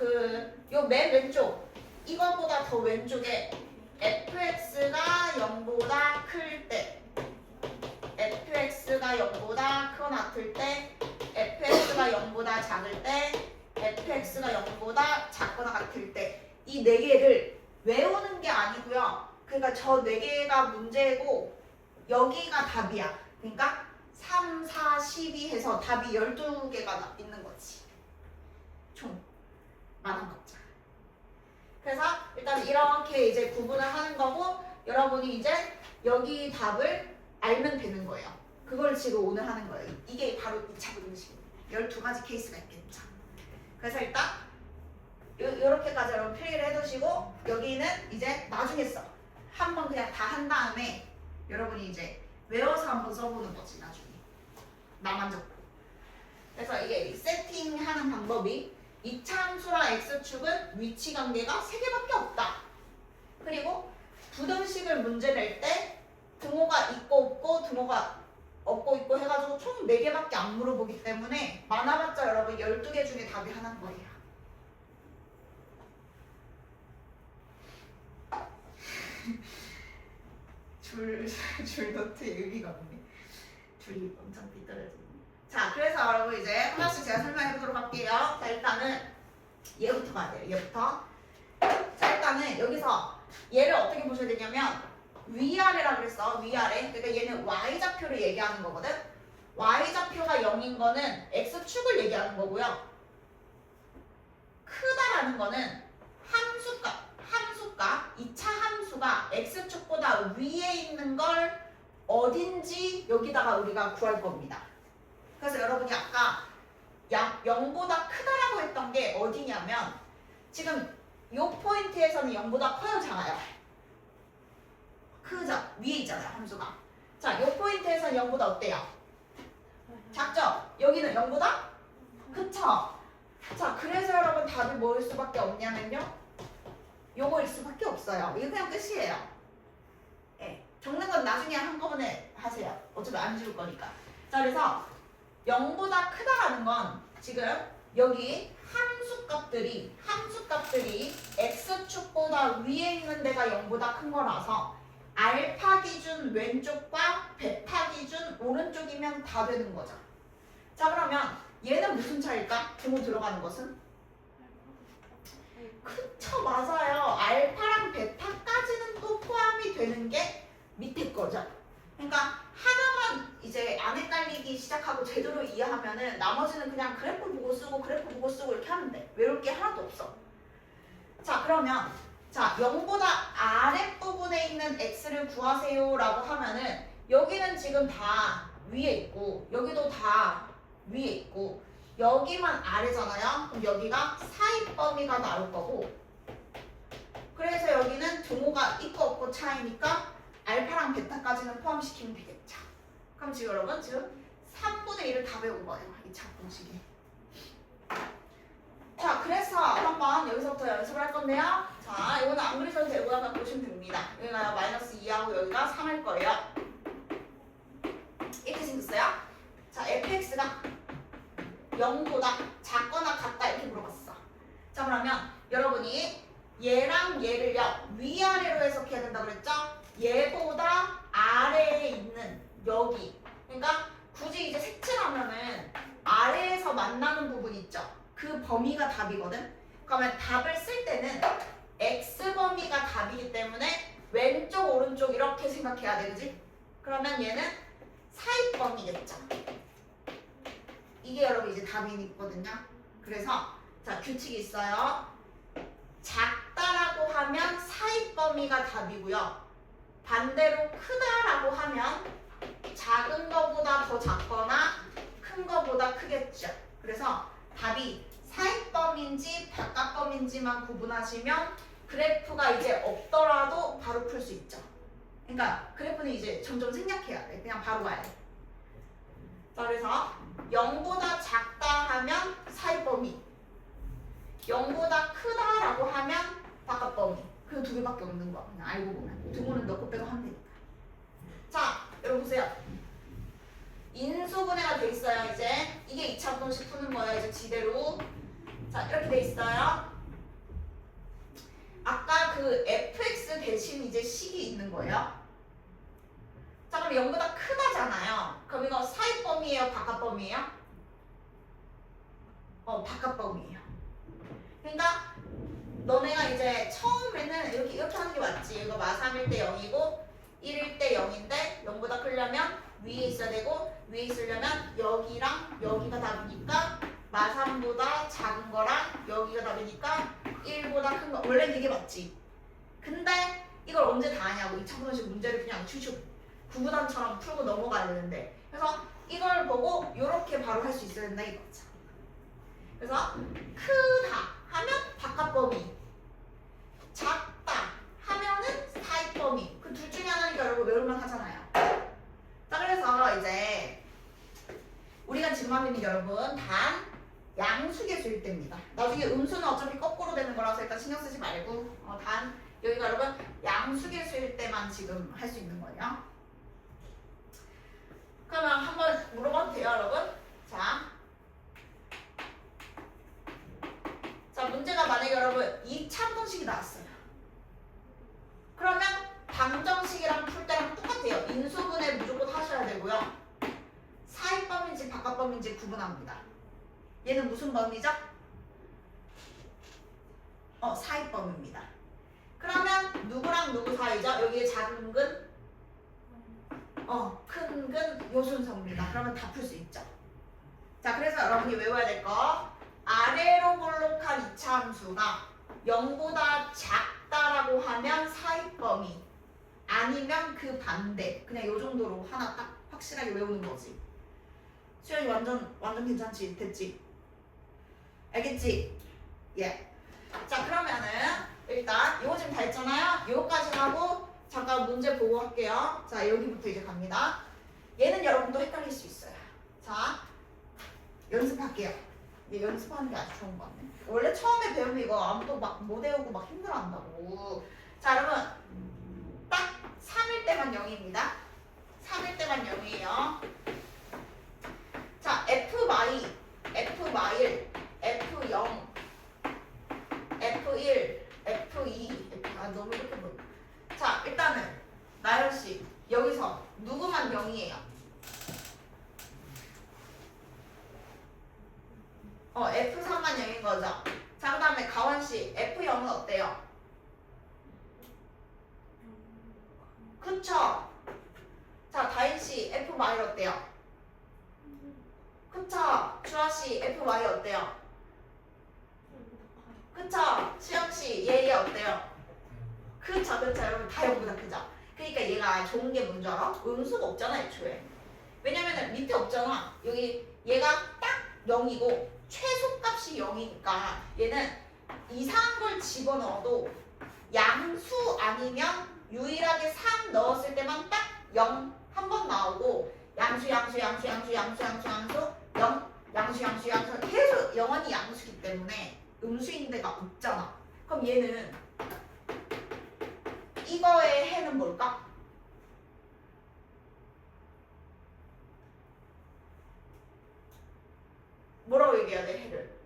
요 맨 왼쪽 이거보다 더 왼쪽에 fx가 0보다 클 때, fx가 0보다 크거나 같을 때, fx가 fx가 0보다 작을 때 fx가 0보다 작거나 같을 때 이 네 개를 외우는 게 아니고요. 그러니까 저 네 개가 문제고 여기가 답이야. 그러니까 3, 4, 12 해서 답이 12개가 있는 거지. 총 많은 거죠. 그래서 일단 이렇게 이제 구분을 하는 거고 여러분이 이제 여기 답을 알면 되는 거예요. 그걸 지금 오늘 하는 거예요. 이게 바로 2차 부등식입니다. 12가지 케이스가 있겠죠. 그래서 일단 요렇게까지 여러분 필기를 해두시고 여기는 이제 나중에 써. 한번 그냥 다 한 다음에 여러분이 이제 외워서 한번 써보는 거지 나중에. 나만 적고. 그래서 이게 세팅하는 방법이 2차 함수랑 x축은 위치 관계가 3개밖에 없다. 그리고 부등식을 문제 낼 때 등호가 있고 없고 등호가 없고 있고 해가지고 총 4개밖에 안 물어보기 때문에 많아봤자 여러분 12개 중에 답이 하나인 거예요. 줄 노트에 의미가 없네. 줄이 엄청 삐뚤어지네. 자, 그래서 여러분 이제 하나씩 제가 설명해 보도록 할게요. 자, 일단은 얘부터 가야 돼요. 얘부터. 자, 일단은 여기서 얘를 어떻게 보셔야 되냐면 위아래라 그랬어. 위아래. 그러니까 얘는 y좌표를 얘기하는 거거든. y좌표가 0인 거는 x축을 얘기하는 거고요. 크다라는 거는 함수가 2차 함수가 x축보다 위에 있는 걸 어딘지 여기다가 우리가 구할 겁니다. 그래서 여러분이 아까 0보다 크다라고 했던 게 어디냐면 지금 이 포인트에서는 0보다 커요, 작아요? 크죠? 위에 있잖아요, 함수가. 자, 이 포인트에서는 0보다 어때요? 작죠? 여기는 0보다? 그쵸? 자, 그래서 여러분 답이 뭐일 수밖에 없냐면요. 요거일 수밖에 없어요. 이거 그냥 끝이에요. 예, 적는 건 나중에 한꺼번에 하세요. 어차피 안 지울 거니까. 자, 그래서 0보다 크다라는 건 지금 여기 함수값들이 x축보다 위에 있는 데가 0보다 큰 거라서 알파 기준 왼쪽과 베타 기준 오른쪽이면 다 되는 거죠. 자, 그러면 얘는 무슨 차일까? 등호 들어가는 것은? 그쵸, 맞아요. 알파랑 베타까지는 또 포함이 되는 게 밑에 거죠. 그러니까 하나만 이제 안 헷갈리기 시작하고 제대로 이해하면은 나머지는 그냥 그래프 보고 쓰고 그래프 보고 쓰고 이렇게 하면 돼. 외울 게 하나도 없어. 자, 그러면 자 0보다 아랫부분에 있는 x를 구하세요 라고 하면은 여기는 지금 다 위에 있고 여기도 다 위에 있고 여기만 아래잖아요. 그럼 여기가 사이 범위가 나올 거고 그래서 여기는 등호가 있고 없고 차이니까 알파랑 베타까지는 포함시키면 되겠죠. 그럼 지금 여러분 지금 3분의 1을 다 배운 거예요. 2차 공식이. 자, 그래서 한번 여기서부터 연습을 할 건데요. 자, 이거는 안 그리셔도 되고요. 그냥 보시면 됩니다. 여기가 마이너스 2하고 여기가 3할 거예요. 이렇게 생겼어요. 자, fx가 0보다 작거나 같다 이렇게 물어봤어. 자, 그러면 여러분이 얘랑 얘를요 위아래로 해석해야 된다고 그랬죠? 얘보다 아래에 있는 여기, 그러니까 굳이 이제 색칠하면은 아래에서 만나는 부분 있죠? 그 범위가 답이거든? 그러면 답을 쓸 때는 x 범위가 답이기 때문에 왼쪽 오른쪽 이렇게 생각해야 되지? 그러면 얘는 사이 범위겠죠? 이게 여러분 이제 답이 있거든요. 그래서 자, 규칙이 있어요. 작다라고 하면 사이 범위가 답이고요. 반대로 크다라고 하면 작은 거보다 더 작거나 큰 거보다 크겠죠. 그래서 답이 사이 범위인지 바깥 범위인지만 구분하시면 그래프가 이제 없더라도 바로 풀 수 있죠. 그러니까 그래프는 이제 점점 생략해야 돼. 그냥 바로 와야 돼. 자, 그래서 0보다 작다 하면 사이 범위, 0보다 크다라고 하면 바깥 범위. 그 두 개밖에 없는 거야. 그냥 알고 보면. 등호는 넣고 빼고 하면 되니까. 자, 여러분 보세요. 인수분해가 돼 있어요. 이제 이게 2차 분식 푸는 거예요. 이제 지대로. 자, 이렇게 돼 있어요. 아까 그 fx 대신 이제 식이 있는 거예요. 자, 그럼 0보다 크다잖아요. 그럼 이거 사이 범위예요? 바깥 범위예요? 바깥범위예요. 그러니까 너네가 이제 처음에는 이렇게 하는 게 맞지. 이거 마3일 때 0이고 1일 때 0인데 0보다 크려면 위에 있어야 되고 위에 있으려면 여기랑 여기가 답이니까 마3보다 작은 거랑 여기가 답이니까 1보다 큰 거. 원래는 이게 맞지. 근데 이걸 언제 다 하냐고. 2차분식 문제를 그냥 슈슈 구구단처럼 풀고 넘어가야 되는데. 그래서 이걸 보고 이렇게 바로 할 수 있어야 된다 이거죠. 그래서 크다 하면 바깥범위, 작다 하면은 사이범위. 그 둘 중에 하나니까 여러분 외울만 하잖아요. 자, 그래서 이제 우리가 지금 하고 있는 여러분 단 양수계수일 때입니다. 나중에 음수는 어차피 거꾸로 되는 거라서 일단 신경 쓰지 말고 단 여기가 여러분 양수계수일 때만 지금 할 수 있는 거예요. 그러면 한번 물어봐도 돼요, 여러분? 자, 문제가 만약에 여러분 2차분식이 나왔어요. 그러면 방정식이랑 풀 때랑 똑같아요. 인수분해 무조건 하셔야 되고요. 사이범위인지 바깥범위인지 구분합니다. 얘는 무슨 범위죠? 사이범위입니다. 그러면 누구랑 누구 사이죠? 여기에 작은 근, 큰 근 요 순서입니다. 그러면 다 풀 수 있죠. 자, 그래서 여러분이 외워야 될 거 아래로 볼록한 이차 함수가 0보다 작다라고 하면 사이범위 아니면 그 반대. 그냥 요 정도로 하나 딱 확실하게 외우는 거지. 수연이 완전 괜찮지? 됐지? 알겠지? 예. 자, 그러면은 일단 요거 지금 다 했잖아요. 요거까지 하고 잠깐 문제 보고 할게요. 자, 여기부터 이제 갑니다. 얘는 여러분도 헷갈릴 수 있어요. 자, 연습할게요. 얘 연습하는 게 아주 좋은 거 같네. 원래 처음에 배우면 이거 아무도 막 못 외우고 막 힘들어한다고. 자, 여러분 딱 3일 때만 0입니다. 3일 때만 0이에요. 자, F마일, F0, F1, F2, 너무 이렇게 보여. 자, 일단은 나열씨 여기서 누구만 0이에요? F3만 0인 거죠. 자, 그 다음에 가원씨 F0은 어때요? 그쵸? 자, 다인씨 F마일 어때요? 그쵸? 주아씨 FY 어때요? 그쵸? 수영씨 얘 어때요? 그쵸? 여러분 다 0보다 크죠? 그러니까 얘가 좋은 게 뭔지 알아? 음수가 없잖아 애초에. 왜냐면은 밑에 없잖아. 여기 얘가 딱 0이고 최소값이 0이니까 얘는 이상한 걸 집어넣어도 양수 아니면 유일하게 3 넣었을 때만 딱 0 한 번 나오고 양수 0 계속 영원히 양수기 때문에 음수인 데가 없잖아. 그럼 얘는 이거의 해는 뭘까? 뭐라고 얘기해야 돼 해를?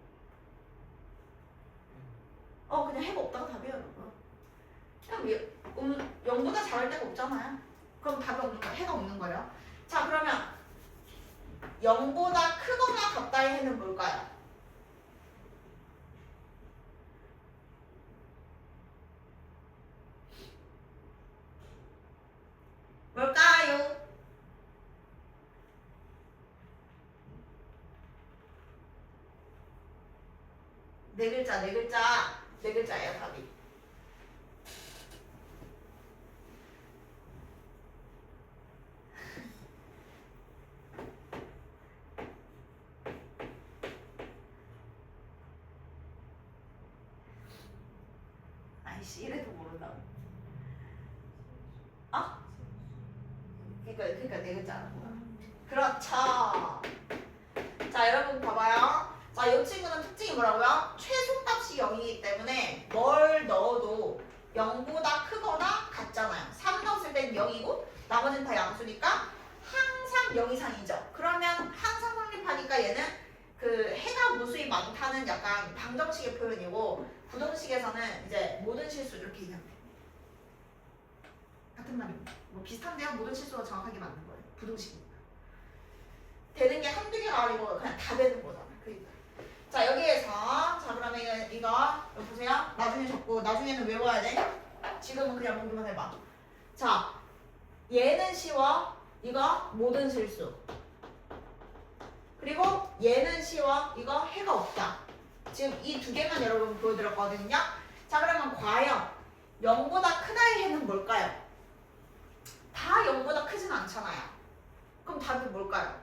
그냥 해가 없다가 답이에요 여러분. 그냥 0보다 작을 데가 없잖아요. 그럼 답이 없는 거야. 해가 없는 거예요. 자, 그러면 0보다 크거나 같다의 해는 뭘까요? 뭘까요? 네 글자예요 답이. 아이씨 이래도 모른다고. 그러니까 네 글자라고요. 그렇죠. 자, 여러분 봐봐요. 자, 이 친구는 특징이 뭐라고요? 최소값이 0이기 때문에 뭘 넣어도 0보다 크거나 같잖아요. 3 넣었을 땐 0이고 나머지는 다 양수니까 항상 0 이상이죠. 그러면 항상 성립하니까 얘는 그 해가 무수히 많다는 약간 방정식의 표현이고 부등식에서는 이제 모든 실수 이렇게 얘기하면 돼요. 같은 말입니다. 뭐 비슷한데요. 모든 실수가 정확하게 맞는 거예요. 부등식이니까. 되는 게 한두 개가 아니고 그냥 다 되는 거잖아. 그러니까 자 여기에서 자 그러면 이거 보세요. 나중에 적고 나중에는 외워야 돼. 지금은 그냥 보기만 해봐. 자 얘는 쉬워. 이거 모든 실수. 그리고 얘는 쉬워. 이거 해가 없다. 지금 이 두 개만 여러분 보여드렸거든요. 자 그러면 과연 0보다 크다의 해는 뭘까요? 다 0보다 크진 않잖아요. 그럼 답이 뭘까요?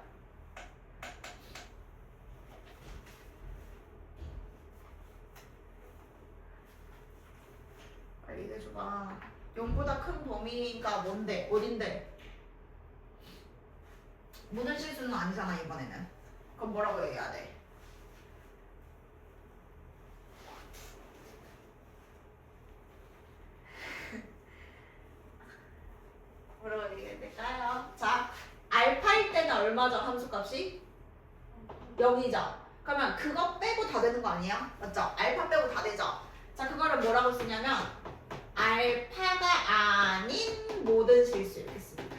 빨리 얘기해줘봐. 0보다 큰 범위가 뭔데? 어딘데? 모든 실수는 아니잖아 이번에는. 그럼 뭐라고 얘기해야 돼? 뭐라고 얘기해야 될까요? 자, 알파일 때는 얼마죠? 함수값이? 0이죠. 그러면 그거 빼고 다 되는 거 아니야? 맞죠? 알파 빼고 다 되죠? 자, 그거를 뭐라고 쓰냐면 알파가 아닌 모든 실수 이렇게 씁니다.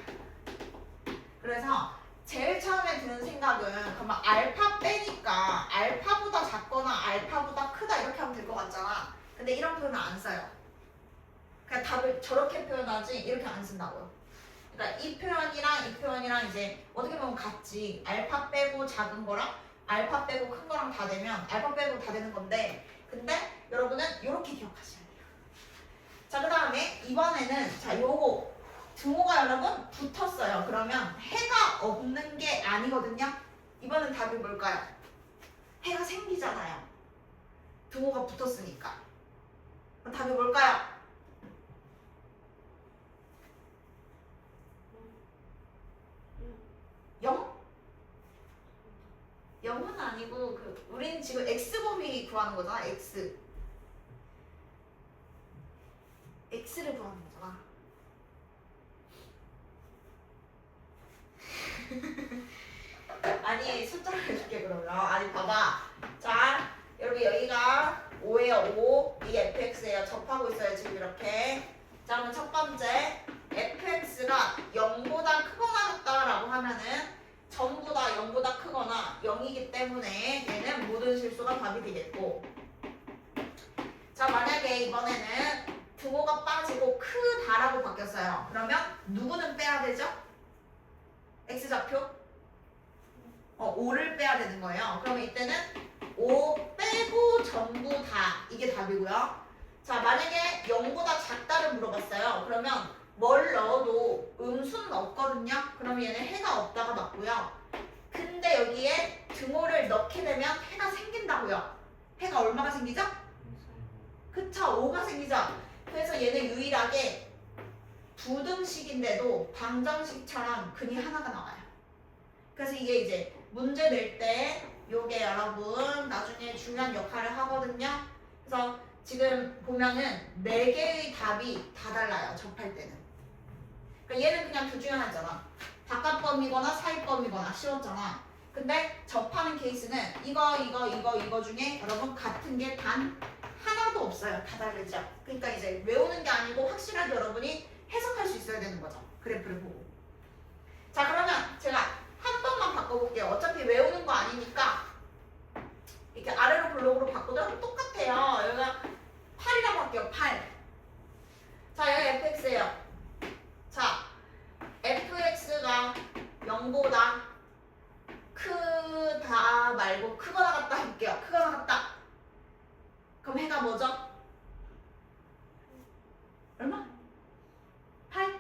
그래서 제일 처음에 드는 생각은 그러면 알파 빼니까 알파보다 작거나 알파보다 크다 이렇게 하면 될 것 같잖아. 근데 이런 표현은 안 써요. 그냥 답을 저렇게 표현하지 이렇게 안 쓴다고요. 그러니까 이 표현이랑 이제 어떻게 보면 같지. 알파 빼고 작은 거랑 알파 빼고 큰 거랑 다 되면 알파 빼고 다 되는 건데 근데 여러분은 이렇게 기억하셔야 돼요. 자, 그 다음에 이번에는 자 요거 등호가 여러분 붙었어요. 그러면 해가 없는 게 아니거든요. 이번엔 답이 뭘까요? 해가 생기잖아요. 등호가 붙었으니까. 그럼 답이 뭘까요? 0? 0은 아니고 우린 지금 x범위 구하는 거잖아. x를 구하는 거잖아. 아니 숫자를 해줄게 그러면. 아니 봐봐. 자 여러분 여기가 5예요. 5 이게 fx예요. 접하고 있어요 지금 이렇게. 자 그러면 첫 번째 fx가 0보다 크거나 같다라고 하면은 전부 다 0보다 크거나 0이기 때문에 얘는 모든 실수가 답이 되겠고, 자 만약에 이번에는 등호가 빠지고 크다라고 바뀌었어요. 그러면 누구는 빼야 되죠? x좌표 5를 빼야 되는 거예요. 그러면 이때는 5 빼고 전부 다 이게 답이고요. 자 만약에 0보다 작다를 물어봤어요. 그러면 뭘 넣어도 음수는 없거든요. 그러면 얘는 해가 없다가 맞고요. 근데 여기에 등호를 넣게 되면 해가 생긴다고요. 해가 얼마가 생기죠? 그쵸, 5가 생기죠. 그래서 얘는 유일하게 부등식인데도 방정식처럼 근이 하나가 나와요. 그래서 이게 이제 문제 낼 때 요게 여러분 나중에 중요한 역할을 하거든요. 그래서 지금 보면은 4개의 답이 다 달라요. 접할 때는. 그러니까 얘는 그냥 둘 중에 하나잖아. 바깥범위거나 사이범위거나 쉬웠잖아. 근데 접하는 케이스는 이거 중에 여러분 같은 게 단 하나도 없어요. 다 다르죠. 그러니까 이제 외우는 게 아니고 확실하게 여러분이 해석할 수 있어야 되는 거죠. 그래프를 보고. 자 그러면 제가 한 번만 바꿔볼게요. 어차피 외우는 거 아니니까 이렇게 아래로 블록으로 바꾸면 똑같아요. 여기가 8이라고 할게요. 8. 자 여기 fx예요. 자 fx가 0보다 크다 말고 크거나 같다 할게요. 크거나 같다. 그럼 해가 뭐죠? 얼마? 8?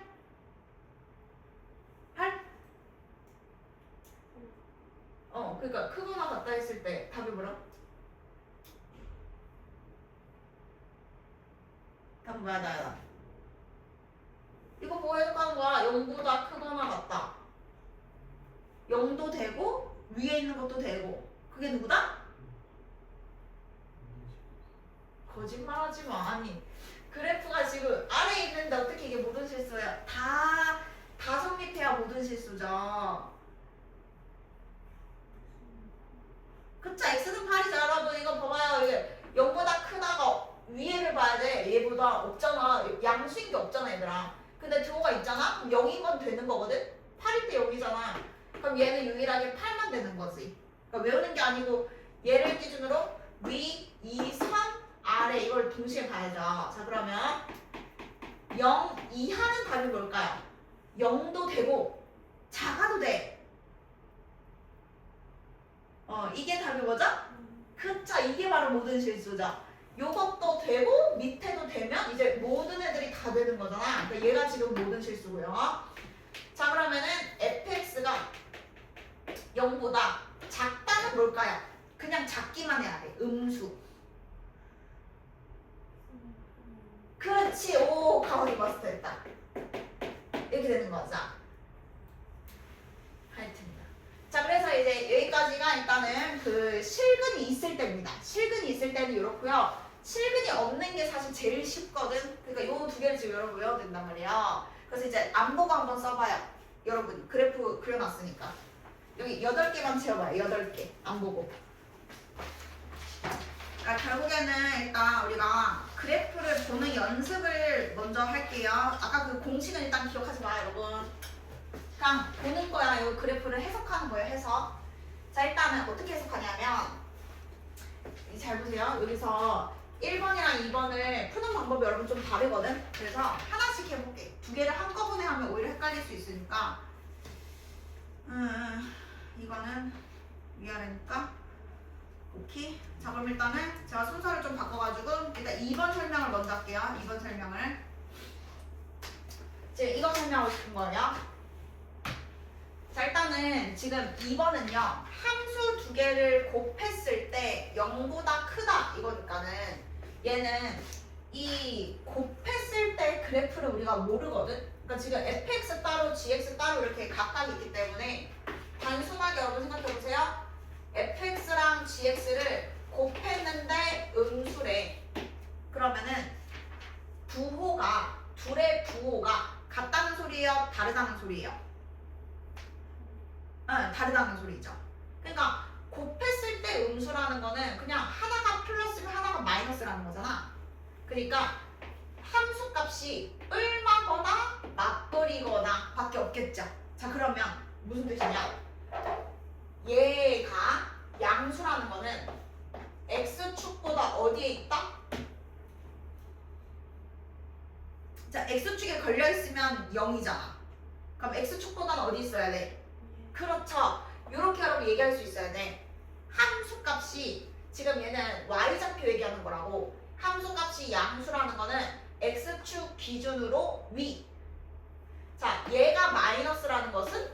8? 그러니까 크거나 같다 했을 때 답이 뭐라? 답은 뭐야 나야. 이거 뭐 해석하는 거야? 0보다 크거나 같다. 0도 되고 위에 있는 것도 되고. 그게 누구다? 거짓말하지 마. 아니 그래프가 지금 아래에 있는데 어떻게 이게 모든 실수야? 다 성립해야 모든 실수죠. 그쵸? x는 8이죠. 여러분 이거 봐봐요. 이게 0보다 크다가 위에를 봐야 돼. 얘보다 없잖아. 양수인 게 없잖아 얘들아. 근데 등호가 있잖아? 그럼 0인 건 되는 거거든? 8일 때 0이잖아. 그럼 얘는 유일하게 8만 되는 거지. 그러니까 외우는 게 아니고 얘를 기준으로 위, 2, 3, 아래 이걸 동시에 가야죠. 자 그러면 0 이하는 답이 뭘까요? 0도 되고 작아도 돼. 이게 답이 뭐죠? 그쵸, 이게 바로 모든 실수죠. 요것도 되고 밑에도 되면 이제 모든 애들이 다 되는 거잖아. 그러니까 얘가 지금 모든 실수고요. 자 그러면은 fx가 0보다 작다는 뭘까요? 그냥 작기만 해야 돼. 음수. 그렇지. 오, 가오리 마스터했다. 이렇게 되는 거죠. 하여튼요. 자 그래서 이제 여기까지가 일단은 그 실근이 있을 때입니다. 실근이 있을 때는 이렇고요. 실근이 없는 게 사실 제일 쉽거든. 그러니까 요 두 개를 지금 여러분 외워야 된단 말이에요. 그래서 이제 안 보고 한번 써봐요. 여러분 그래프 그려놨으니까 여기 8개만 채워봐요. 8개 안 보고. 그러니까 결국에는 일단 우리가 그래프를 보는 연습을 먼저 할게요. 아까 그 공식은 일단 기억하지 마요, 여러분. 그냥 보는 거야. 이 그래프를 해석하는 거예요. 해석. 자 일단은 어떻게 해석하냐면 잘 보세요. 여기서 1번이랑 2번을 푸는 방법이 여러분 좀 다르거든. 그래서 하나씩 해볼게. 두 개를 한꺼번에 하면 오히려 헷갈릴 수 있으니까 이거는 위아래니까 오케이. 자 그럼 일단은 제가 순서를 좀 바꿔가지고 일단 2번 설명을 먼저 할게요. 2번 설명을 지금 이거 설명하고 싶은 거예요. 자 일단은 지금 2번은요 함수 두 개를 곱했을 때 0보다 크다 이거니까는 얘는 이 곱했을 때 그래프를 우리가 모르거든. 그러니까 지금 fx 따로 gx 따로 이렇게 각각 있기 때문에 단순하게 여러분 생각해보세요. fx랑 gx를 곱했는데 음수래. 그러면은 부호가 둘의 부호가 같다는 소리예요? 다르다는 소리예요? 다르다는 소리죠. 그러니까 곱했을 때 음수라는 거는 그냥 하나가 플러스면 하나가 마이너스라는 거잖아. 그러니까 함수 값이 얼마거나 맞벌이거나 밖에 없겠죠. 자 그러면 무슨 뜻이냐? 얘가 양수라는 거는 x축보다 어디에 있다? 자 x축에 걸려있으면 0이잖아. 그럼 x축보다는 어디 있어야 돼? 그렇죠. 이렇게 여러분 얘기할 수 있어야 돼. 함수 값이 지금 얘는 y좌표 얘기하는 거라고. 함수 값이 양수라는 거는 x축 기준으로 위. 자 얘가 마이너스라는 것은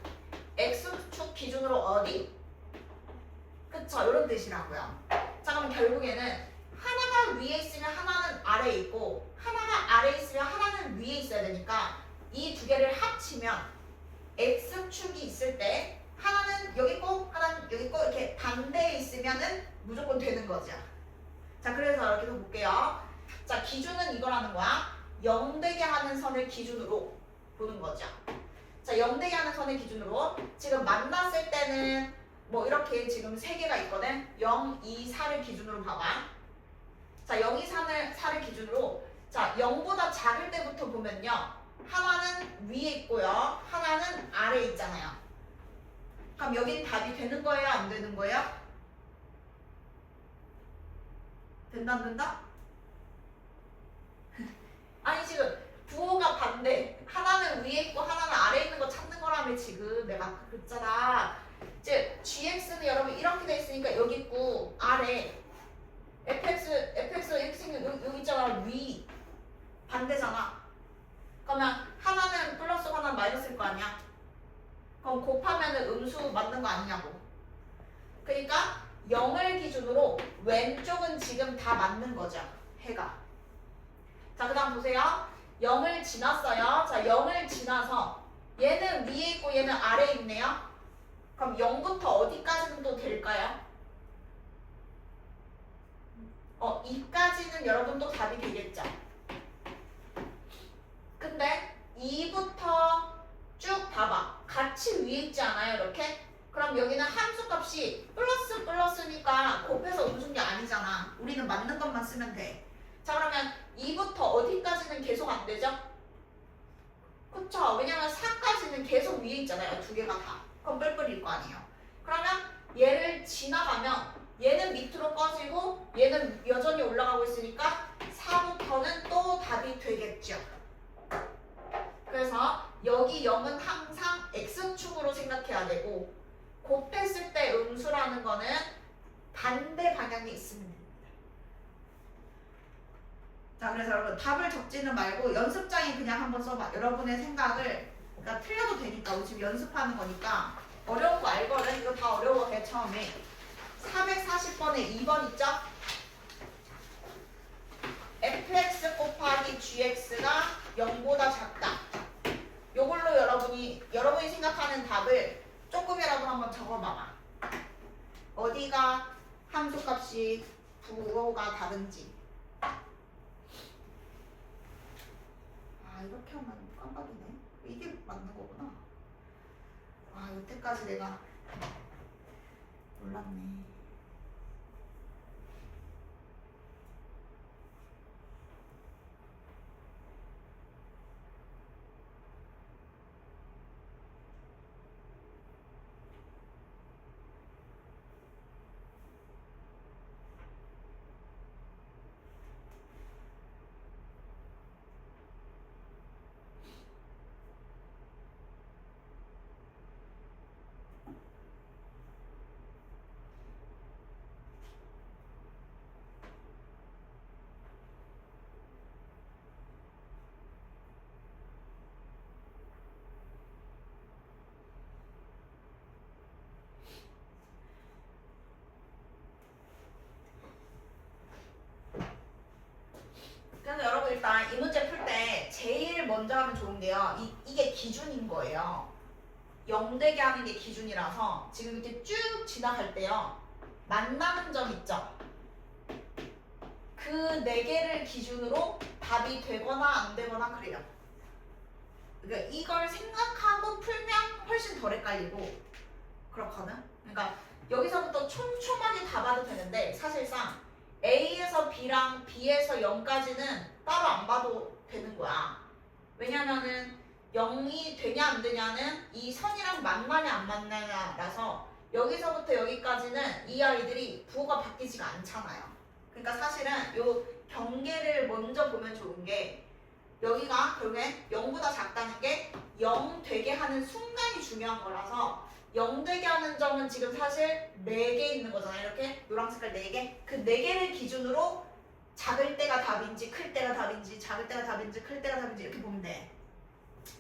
x축 기준으로 어디? 그쵸, 이런 뜻이라고요. 자 그럼 결국에는 하나가 위에 있으면 하나는 아래에 있고 하나가 아래에 있으면 하나는 위에 있어야 되니까 이 두 개를 합치면 x축이 있을 때 하나는 여기 있고 하나는 여기 있고 이렇게 반대에 있으면은 무조건 되는 거죠. 자 그래서 이렇게 볼게요. 자 기준은 이거라는 거야. 0 되게 하는 선을 기준으로 보는 거죠. 자 0 되게 하는 선을 기준으로 지금 만났을 때는 뭐 이렇게 지금 3개가 있거든. 0, 2, 4를 기준으로 봐봐. 자 0, 2, 4를 기준으로 자 0보다 작을 때부터 보면요. 하나는 위에 있고요. 하나는 아래에 있잖아요. 그럼 여긴 답이 되는 거예요? 안 되는 거예요? 된다 안 된다? 아니 지금 부호가 반대. 하나는 위에 있고 하나는 아래에 있는 거 찾는 거라며 지금 내가 아까 그랬잖아. 즉 gx는 여러분 이렇게 돼 있으니까 여기 있고 아래 fx가 이렇게 생긴 여기 있잖아. 위 반대잖아. 그러면 하나는 플러스 하나는 마이너스일 거 아니야? 그럼 곱하면은 음수 맞는 거 아니냐고. 그러니까 0을 기준으로 왼쪽은 지금 다 맞는 거죠. 해가. 자, 그 다음 보세요. 0을 지났어요. 자, 0을 지나서 얘는 위에 있고 얘는 아래에 있네요. 그럼 0부터 어디까지는 또 될까요? 2까지는 여러분 또 답이 되겠죠. 근데 2부터 쭉 봐봐. 같이 위에 있지 않아요? 이렇게? 그럼 여기는 함수값이 플러스니까 곱해서 음수인 게 아니잖아. 우리는 맞는 것만 쓰면 돼. 자 그러면 2부터 어디까지는 계속 안 되죠? 그쵸? 왜냐면 4까지는 계속 위에 있잖아요. 두 개가 다. 그럼 뿔뿔일 거 아니에요. 그러면 얘를 지나가면 얘는 밑으로 꺼지고 얘는 여전히 올라가고 있으니까 4부터는 또 답이 되겠죠. 그래서 여기 0은 항상 x축으로 생각해야 되고 곱했을 때 음수라는 거는 반대 방향에 있으면 됩니다. 자, 그래서 여러분 답을 적지는 말고 연습장에 그냥 한번 써봐. 여러분의 생각을, 그러니까 틀려도 되니까 우리 지금 연습하는 거니까 어려운 거 알거든. 이거 다 어려워해 처음에. 440번에 2번 있죠? fx 곱하기 gx가 0보다 작다. 요걸로 여러분이 생각하는 답을 조금이라도 한번 적어봐봐. 어디가 함수값이 부호가 다른지. 이렇게 하면 깜빡이네. 이게 맞는 거구나. 여태까지 내가 몰랐네. 그래서 여러분 일단 이 문제 풀 때 제일 먼저 하면 좋은 게요. 이게 기준인 거예요. 0 되게 하는 게 기준이라서 지금 이렇게 쭉 지나갈 때요. 만나는 점 있죠? 그 4개를 기준으로 답이 되거나 안 되거나 그래요. 그러니까 이걸 생각하고 풀면 훨씬 덜 헷갈리고 그렇거든. 그러니까 여기서부터 촘촘하게 다 봐도 되는데 사실상 A에서 B랑 B에서 0까지는 따로 안 봐도 되는 거야. 왜냐면은 0이 되냐 안 되냐는 이 선이랑 만나냐 안 만나냐라서 여기서부터 여기까지는 이 아이들이 부호가 바뀌지가 않잖아요. 그러니까 사실은 요 경계를 먼저 보면 좋은 게 여기가 결국엔 0보다 작다는 게 0 되게 하는 순간이 중요한 거라서 0 되게 하는 점은 지금 사실 4개 있는 거잖아요. 이렇게 노랑 색깔 4개. 그 4개를 기준으로 작을 때가 답인지 클 때가 답인지 작을 때가 답인지 클 때가 답인지 이렇게 보면 돼.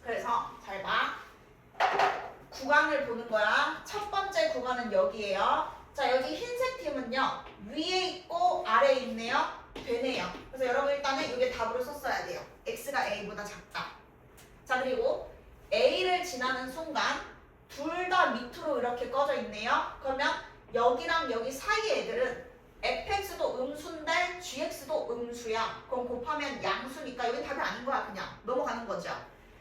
그래서 잘 봐. 구간을 보는 거야. 첫 번째 구간은 여기예요. 자, 여기 흰색 팀은요. 위에 있고 아래에 있네요. 되네요. 그래서 여러분 일단은 이게 답으로 썼어야 돼요. x가 a보다 작다. 자, 그리고 a를 지나는 순간 둘 다 밑으로 이렇게 꺼져 있네요. 그러면 여기랑 여기 사이 애들은 fx도 음수인데 gx도 음수야. 그럼 곱하면 양수니까 여기 답이 아닌 거야. 그냥 넘어가는 거죠.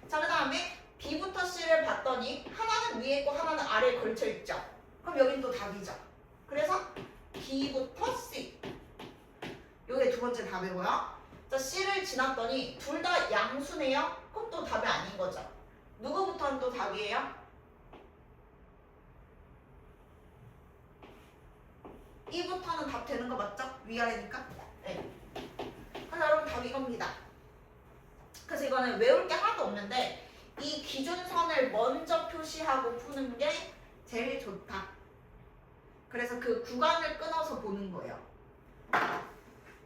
자, 그 다음에 B부터 C를 봤더니 하나는 위에 있고 하나는 아래에 걸쳐 있죠. 그럼 여긴 또 답이죠. 그래서 B부터 C. 요게 두 번째 답이고요. 자, C를 지났더니 둘 다 양수네요. 그럼 또 답이 아닌 거죠. 누구부터는 또 답이에요? E부터는 답 되는 거 맞죠? 위아래니까? 네. 그래서 여러분 답이 이겁니다. 그래서 이거는 외울 게 하나도 없는데 이 기준선을 먼저 표시하고 푸는 게 제일 좋다. 그래서 그 구간을 끊어서 보는 거예요.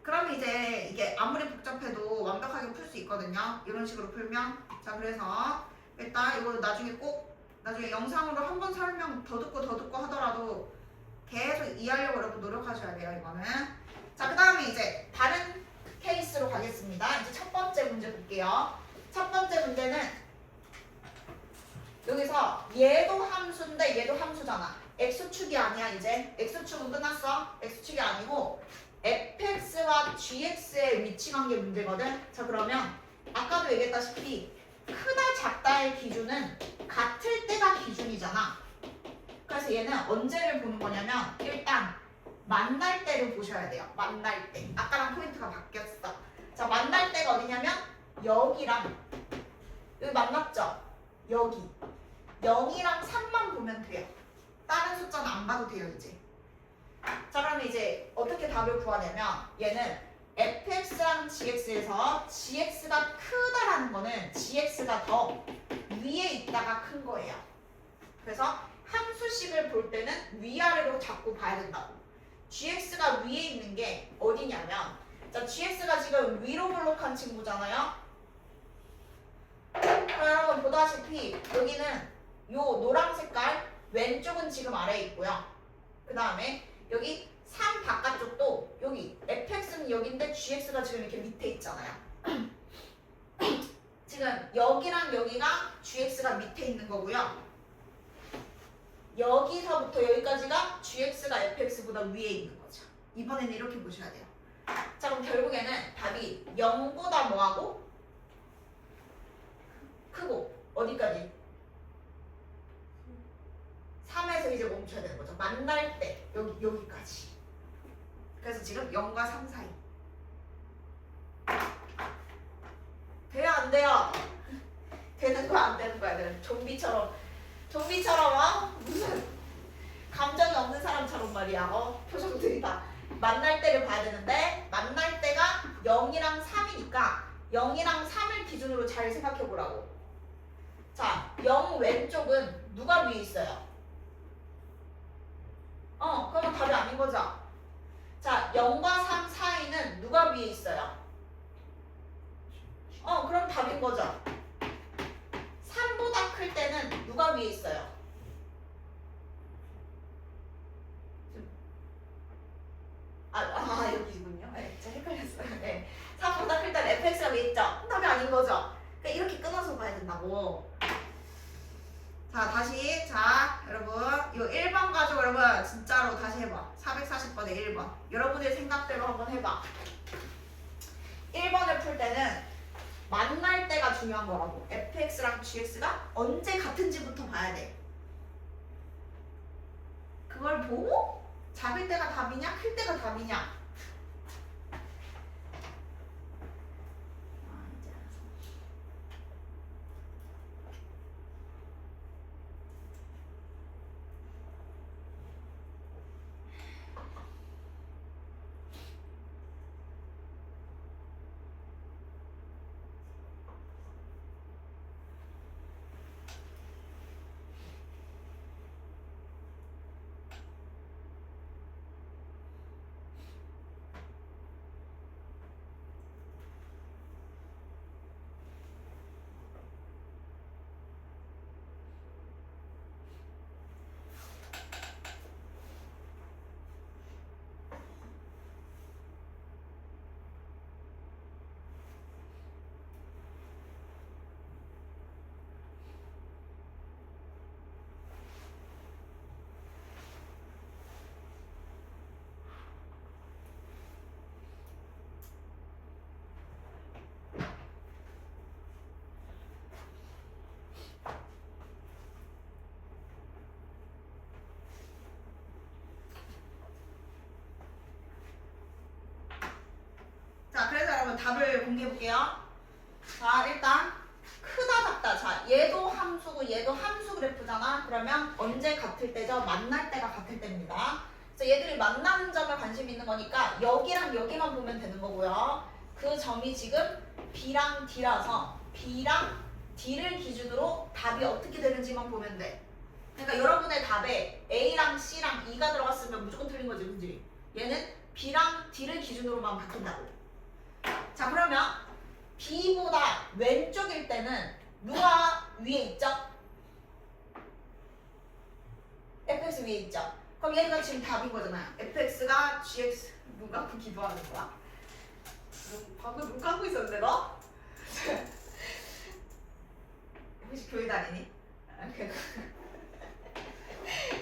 그럼 이제 이게 아무리 복잡해도 완벽하게 풀 수 있거든요. 이런 식으로 풀면. 자, 그래서 일단 이거 나중에 영상으로 한번 설명 더 듣고 하더라도 계속 이해하려고 여러분 노력하셔야 돼요. 이거는. 자, 그 다음에 이제 다른 케이스로 가겠습니다. 이제 첫 번째 문제 볼게요. 첫 번째 문제는 여기서 얘도 함수인데 얘도 함수잖아. x축이 아니야. 이제 x축은 끝났어. x축이 아니고 fx와 gx의 위치 관계 문제거든. 자, 그러면 아까도 얘기했다시피 크다 작다의 기준은 같을 때가 기준이잖아. 그래서 얘는 언제를 보는 거냐면 일단 만날 때를 보셔야 돼요. 만날 때. 아까랑 포인트가 바뀌었어. 자, 만날 때가 어디냐면 여기랑 여기 만났죠? 여기 0이랑 3만 보면 돼요. 다른 숫자는 안 봐도 돼요. 이제 자, 그러면 이제 어떻게 답을 구하냐면 얘는 fx랑 gx에서 gx가 크다라는 거는 gx가 더 위에 있다가 큰 거예요. 그래서 함수식을 볼 때는 위아래로 자꾸 봐야 된다고. gx가 위에 있는 게 어디냐면, 자, gx가 지금 위로 볼록한 친구잖아요. 여러분 보다시피 여기는 요 노란 색깔 왼쪽은 지금 아래에 있고요. 그 다음에 여기 3 바깥쪽도 여기 fx는 여기인데 gx가 지금 이렇게 밑에 있잖아요. 지금 여기랑 여기가 gx가 밑에 있는 거고요. 여기서부터 여기까지가 gx가 fx보다 위에 있는 거죠. 이번에는 이렇게 보셔야 돼요. 자, 그럼 결국에는 답이 0보다 뭐하고? 크고 어디까지? 3에서 이제 멈춰야 되는 거죠. 만날 때 여기까지. 그래서 지금 0과 3 사이. 돼요 안 돼요? 되는 거야 안 되는 거야? 좀비처럼 무슨 감정이 없는 사람처럼 말이야. 표정들이 다 만날 때를 봐야 되는데 만날 때가 0이랑 3이니까 0이랑 3을 기준으로 잘 생각해 보라고. 자, 0 왼쪽은 누가 위에 있어요? 그러면 답이 아닌 거죠. 자, 0과 3 사이는 누가 위에 있어요? 그럼 답인 거죠. 3보다 클 때는 누가 위에 있어요? 여기군요. 네, 진짜 헷갈렸어요. 네. 3보다 클 때는 fx가 위에 있죠? 답이 아닌 거죠. 그러니까 이렇게 끊어서 봐야 된다고. 자, 다시. 자, 여러분. 이 1번 가지고 여러분 진짜로 다시 해봐. 440번에 1번. 여러분의 생각대로 한번 해봐. 1번을 풀 때는 만날 때가 중요한 거라고. fx랑 gx가 언제 같은지부터 봐야 돼. 그걸 보고 작을 때가 답이냐 클 때가 답이냐. 자, 그래서 여러분 답을 공개해 볼게요. 자, 일단 크다 작다. 자, 얘도 함수고 얘도 함수 그래프잖아. 그러면 언제 같을 때죠? 만날 때가 같을 때입니다. 그래서 얘들이 만나는 점에 관심 있는 거니까 여기랑 여기만 보면 되는 거고요. 그 점이 지금 B랑 D라서 B랑 D를 기준으로 답이 어떻게 되는지만 보면 돼. 그러니까 여러분의 답에 A랑 C랑 E가 들어갔으면 무조건 틀린 거지, 그지? 얘는 B랑 D를 기준으로만 바뀐다고. 자, 그러면 B보다 왼쪽일 때는 누가 위에 있죠? fx 위에 있죠? 그럼 얘가 지금 답인 거잖아요. fx가 gx. 눈 감고 기도하는 거야. 방금 눈 감고 있었는데 너? 혹시 교회 다니니?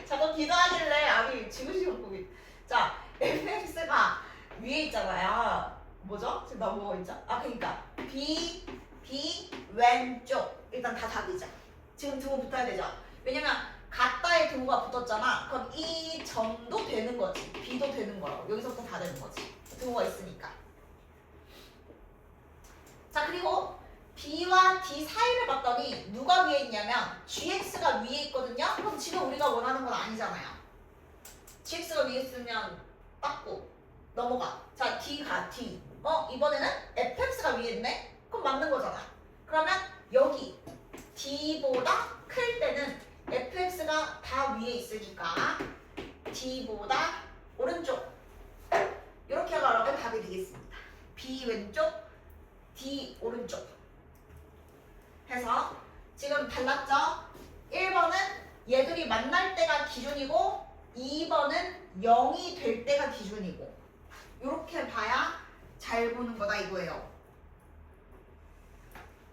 자꾸 기도하길래 아니 지그시간 보기. 자, fx가 위에 있잖아요. 뭐죠? 지금 너무 뭐 있죠? 그러니까 B 왼쪽 일단 다 답이죠. 지금 등호 붙어야 되죠. 왜냐면 같다에 등호가 붙었잖아. 그럼 이 점도 되는 거지. B도 되는 거라고. 여기서부터 다 되는 거지. 등호가 있으니까. 자, 그리고 B와 D 사이를 봤더니 누가 위에 있냐면 GX가 위에 있거든요. 그럼 지금 우리가 원하는 건 아니잖아요. gx가 위에 있으면 닦고 넘어가. 자, d가 d. 이번에는 fx가 위에 있네? 그럼 맞는 거잖아. 그러면 여기 d보다 클 때는 fx가 다 위에 있으니까 d보다 오른쪽. 이렇게 가라면 답이 되겠습니다. b 왼쪽, d 오른쪽. 해서 지금 달랐죠? 1번은 얘들이 만날 때가 기준이고 2번은 0이 될 때가 기준이고 이렇게 봐야 잘 보는 거다 이거예요.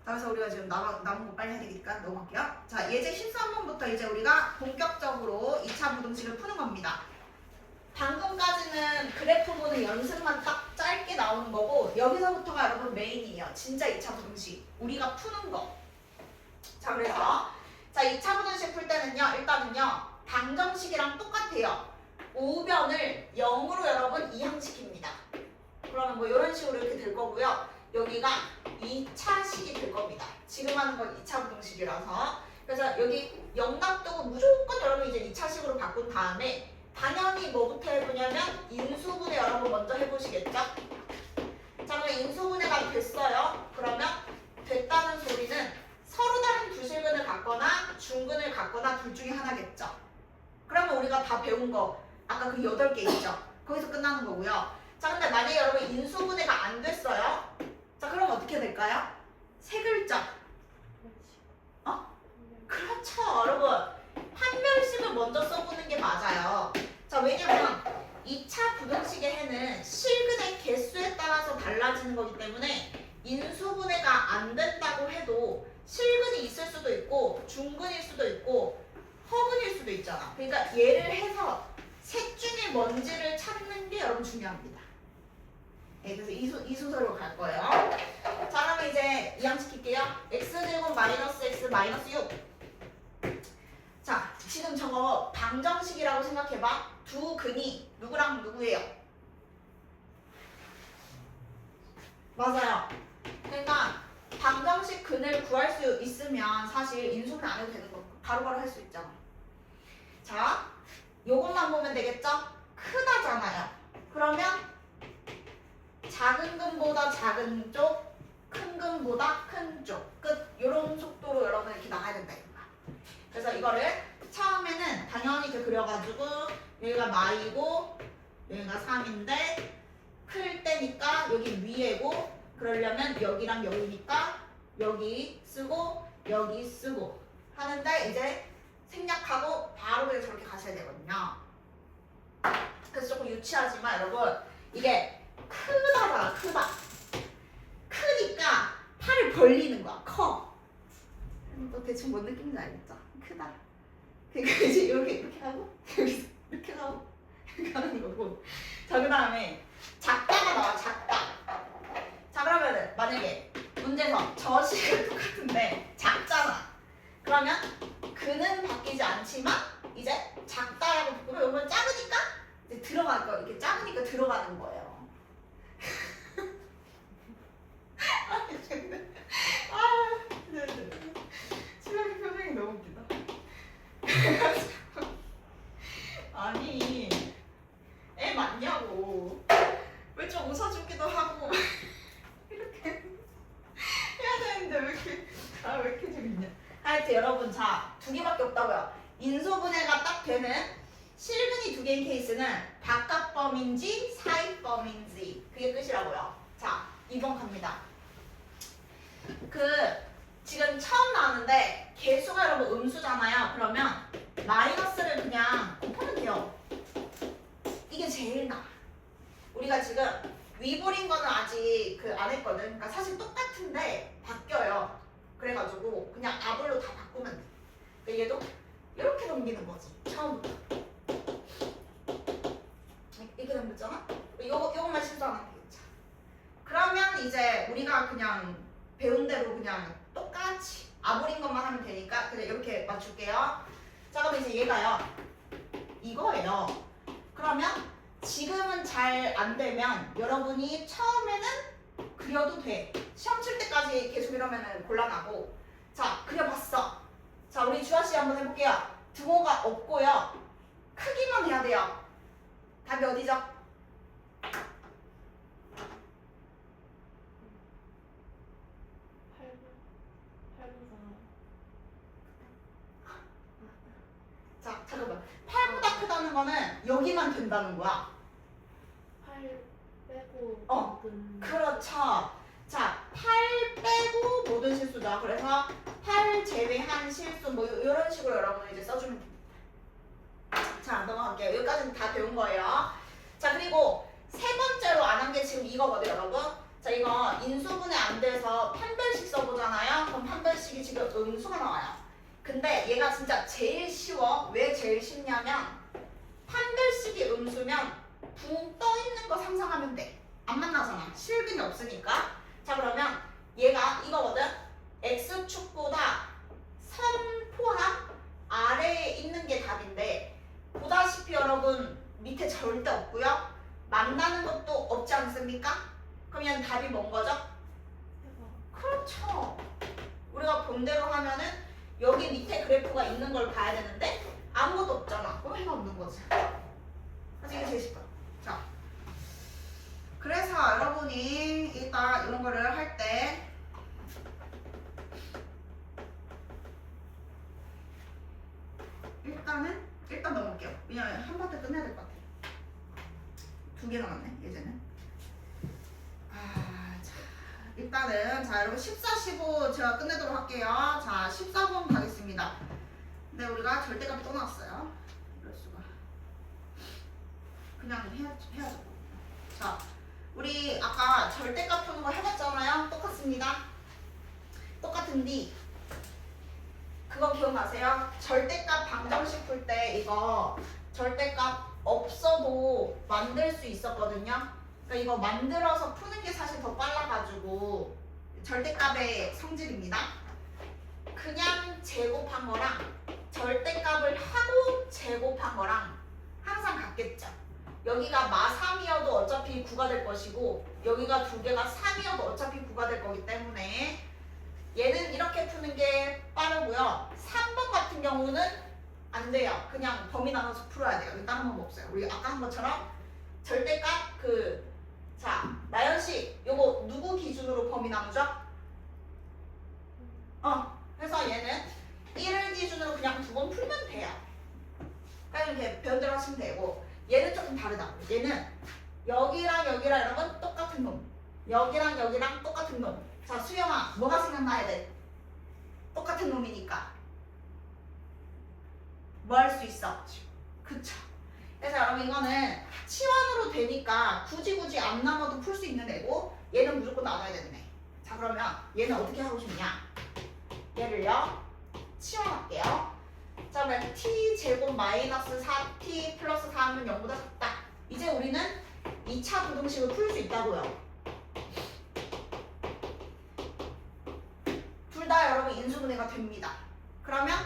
그래서 우리가 지금 남은 거 빨리 해야 되니까 넘어갈게요. 자, 예제 13번부터 이제 우리가 본격적으로 2차 부등식을 푸는 겁니다. 방금까지는 그래프 보는 연습만 딱 짧게 나오는 거고 여기서부터가 여러분 메인이에요. 진짜 2차 부등식 우리가 푸는 거. 자, 그래서 자 2차 부등식 풀 때는요 일단은요 방정식이랑 똑같아요. 우변을 0으로 여러분 이항시킵니다. 그러면 뭐 이런 식으로 이렇게 될 거고요. 여기가 2차식이 될 겁니다. 지금 하는 건 2차 부등식이라서 그래서 여기 0 놔두고 무조건 여러분 이제 2차식으로 바꾼 다음에 당연히 뭐부터 해보냐면 인수분해 여러분 먼저 해보시겠죠? 자, 그러면 인수분해가 됐어요. 그러면 됐다는 소리는 서로 다른 부실근을 갖거나 중근을 갖거나 둘 중에 하나겠죠. 그러면 우리가 다 배운 거 아까 그 8개 있죠? 거기서 끝나는 거고요. 자, 근데 만약에 여러분 인수분해가 안 됐어요. 자, 그럼 어떻게 될까요? 세 글자. 그렇죠, 여러분. 판별식을 먼저 써보는 게 맞아요. 자, 왜냐면 2차 부등식의 해는 실근의 개수에 따라서 달라지는 거기 때문에 인수분해가 안 된다고 해도 실근이 있을 수도 있고 중근일 수도 있고 허근일 수도 있잖아. 그러니까 얘를 해서 셋 중에 뭔지를 찾는 게 여러분 중요합니다. 네, 그래서 이 순서로 갈 거예요. 자, 그러면 이제 이항시킬게요. x제곱 마이너스 x 마이너스 6. 자, 지금 저거 방정식이라고 생각해봐. 두 근이 누구랑 누구예요? 맞아요. 그러니까 방정식 근을 구할 수 있으면 사실 인수분해 안 해도 되는 거 바로바로 할 수 있잖아. 자, 요것만 보면 되겠죠? 크다잖아요. 그러면 작은 근보다 작은 쪽, 큰 근보다 큰 쪽, 끝. 요런 속도로 여러분 이렇게 나가야 된다 이거야. 그래서 이거를 처음에는 당연히 이렇게 그려가지고 여기가 마이고 여기가 3인데 클 때니까 여기 위에고 그러려면 여기랑 여기니까 여기 쓰고 여기 쓰고 하는데 이제 생략하고 바로 그냥 저렇게 가셔야 되거든요. 그래서 조금 유치하지만 여러분 이게 크다잖아. 크다. 크니까 팔을 벌리는 거야. 커. 너 대충 뭔 느낌인지 알겠죠? 크다. 그러니까 이제 이렇게 하고 여기서 이렇게 하고 이렇게 하는 거고. 자, 그 다음에 작다가 나와. 작다. 자, 그러면은 만약에 문제에서 저 식은 똑같은데 작잖아. 그러면 근은 바뀌지 않지만 이제 작다라고 바꾸면 이건 작으니까 이제 들어갈 거 이렇게 작으니까 들어가는 거예요. 신랑이 표정이 너무 웃기다. 아니, 애 맞냐고. 왜 좀 웃어주기도 하고 이렇게 해야 되는데 왜 이렇게 재밌냐. 하여튼 여러분, 자, 2개밖에 없다고요. 인수분해가 딱 되는 실근이 2개인 케이스는 바깥범인지 사입범인지 그게 끝이라고요. 자, 2번 갑니다. 지금 처음 나왔는데 개수가 여러분 음수잖아요. 그러면 마이너스를 그냥 곱하면 돼요. 이게 제일 나아. 우리가 지금 위볼인 거는 아직 안 했거든. 그러니까 사실 똑같은데 바뀌어요. 그래가지고 그냥 아볼로 다 바꾸면 돼. 그러니까 얘도 이렇게 넘기는 거지. 처음부터. 이렇게 넘겼잖아? 요것만 실수하면 되겠죠. 그러면 이제 우리가 그냥 배운 대로 그냥 똑같이 아볼인 것만 하면 되니까 그냥 이렇게 맞출게요. 자, 그럼 이제 얘가요. 이거예요. 그러면 지금은 잘 안 되면 여러분이 처음에는 그려도 돼. 시험 칠 때까지 계속 이러면 곤란하고. 자, 그려봤어. 자, 우리 주아씨 한번 해볼게요. 등호가 없고요. 크기만 해야 돼요. 된다는 거는 여기만 된다는 거야. 8 빼고 모든 그렇죠. 자, 8 빼고 모든 실수다. 그래서 8 제외한 실수 뭐 이런 식으로 여러분 이제 써주면 됩니다. 자, 넘어갈게요. 여기까지는 다 배운 거예요. 자, 그리고 세 번째로 안 한 게 지금 이거거든요, 여러분. 자, 이거 인수분해 안 돼서 판별식 써보잖아요. 그럼 판별식이 지금 음수가 나와요. 근데 얘가 진짜 제일 쉬워. 왜 제일 쉽냐면 판별식이 음수면 붕 떠 있는 거 상상하면 돼. 안 만나잖아. 실근이 없으니까. 자, 그러면 얘가 이거거든. x축보다 선 포함 아래에 있는 게 답인데 보다시피 여러분 밑에 절대 없고요. 만나는 것도 없지 않습니까? 그럼 얘는 답이 뭔 거죠? 그렇죠. 우리가 본대로 하면은 여기 밑에 그래프가 있는 걸 봐야 되는데 아무것도 없잖아. 그럼 해가 없는 거지. 그래서 이게 제일 쉽다. 자, 그래서 여러분이 일단 이런 거를 할 때 일단 넘을게요. 왜냐면 한 파트 끝내야 될 것 같아. 2개 남았네, 예제는. 자, 일단은 자 여러분 14, 15 제가 끝내도록 할게요. 자, 14번 가겠습니다. 근데 우리가 절대값이 또 나왔어요. 이럴 수가. 그냥 해야죠. 자, 우리 아까 절대값 푸는 거 해봤잖아요. 똑같습니다. 똑같은데 그거 기억나세요? 절대값 방정식 풀 때 이거 절대값 없어도 만들 수 있었거든요. 그러니까 이거 만들어서 푸는 게 사실 더 빨라가지고 절대값의 성질입니다. 그냥 제곱한 거랑 절대값을 하고 제곱한 거랑 항상 같겠죠. 여기가 마3이어도 어차피 9가 될 것이고 여기가 두 개가 3이어도 어차피 9가 될 거기 때문에 얘는 이렇게 푸는 게 빠르고요. 3번 같은 경우는 안 돼요. 그냥 범위 나눠서 풀어야 돼요. 여기 다른 방법 없어요. 우리 아까 한 것처럼 절대값 자, 나연 씨, 요거 누구 기준으로 범위 나누죠? 그래서 얘는 1을 기준으로 그냥 2번 풀면 돼요. 그러니까 이렇게 변대로 하시면 되고 얘는 조금 다르다. 얘는 여기랑 여기랑 이런 건 똑같은 놈. 여기랑 여기랑 똑같은 놈. 자, 수영아, 뭐가 생각나야 돼? 똑같은 놈이니까. 뭐 할 수 있어? 그쵸. 그래서 여러분 이거는 치환으로 되니까 굳이 안 나눠도 풀 수 있는 애고 얘는 무조건 나눠야 되는 애. 자, 그러면 얘는 어떻게 하고 싶냐? 얘를요 치환할게요. 자, 그러면 t제곱 마이너스 4t 플러스 4는 0보다 작다. 이제 우리는 2차 부등식을 풀 수 있다고요. 둘 다 여러분 인수분해가 됩니다. 그러면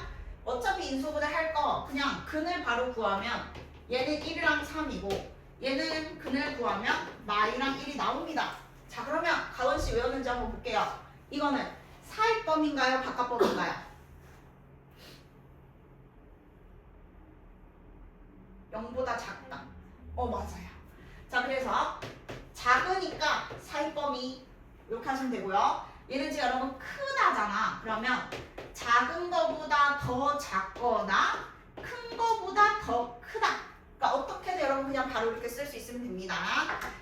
어차피 인수분해 할 거 그냥 근을 바로 구하면 얘는 1이랑 3이고 얘는 근을 구하면 마이랑 1이 나옵니다. 자, 그러면 가원씨 외웠는지 한번 볼게요. 이거는 사입범인가요? 바깥범인가요? 0보다 작다. 맞아요. 자, 그래서 작으니까 사입범위 이렇게 하시면 되고요. 얘는 지금 여러분 크다잖아. 그러면 작은 거보다 더 작거나 큰 거보다 더 크다. 그러니까 어떻게든 여러분 그냥 바로 이렇게 쓸 수 있으면 됩니다.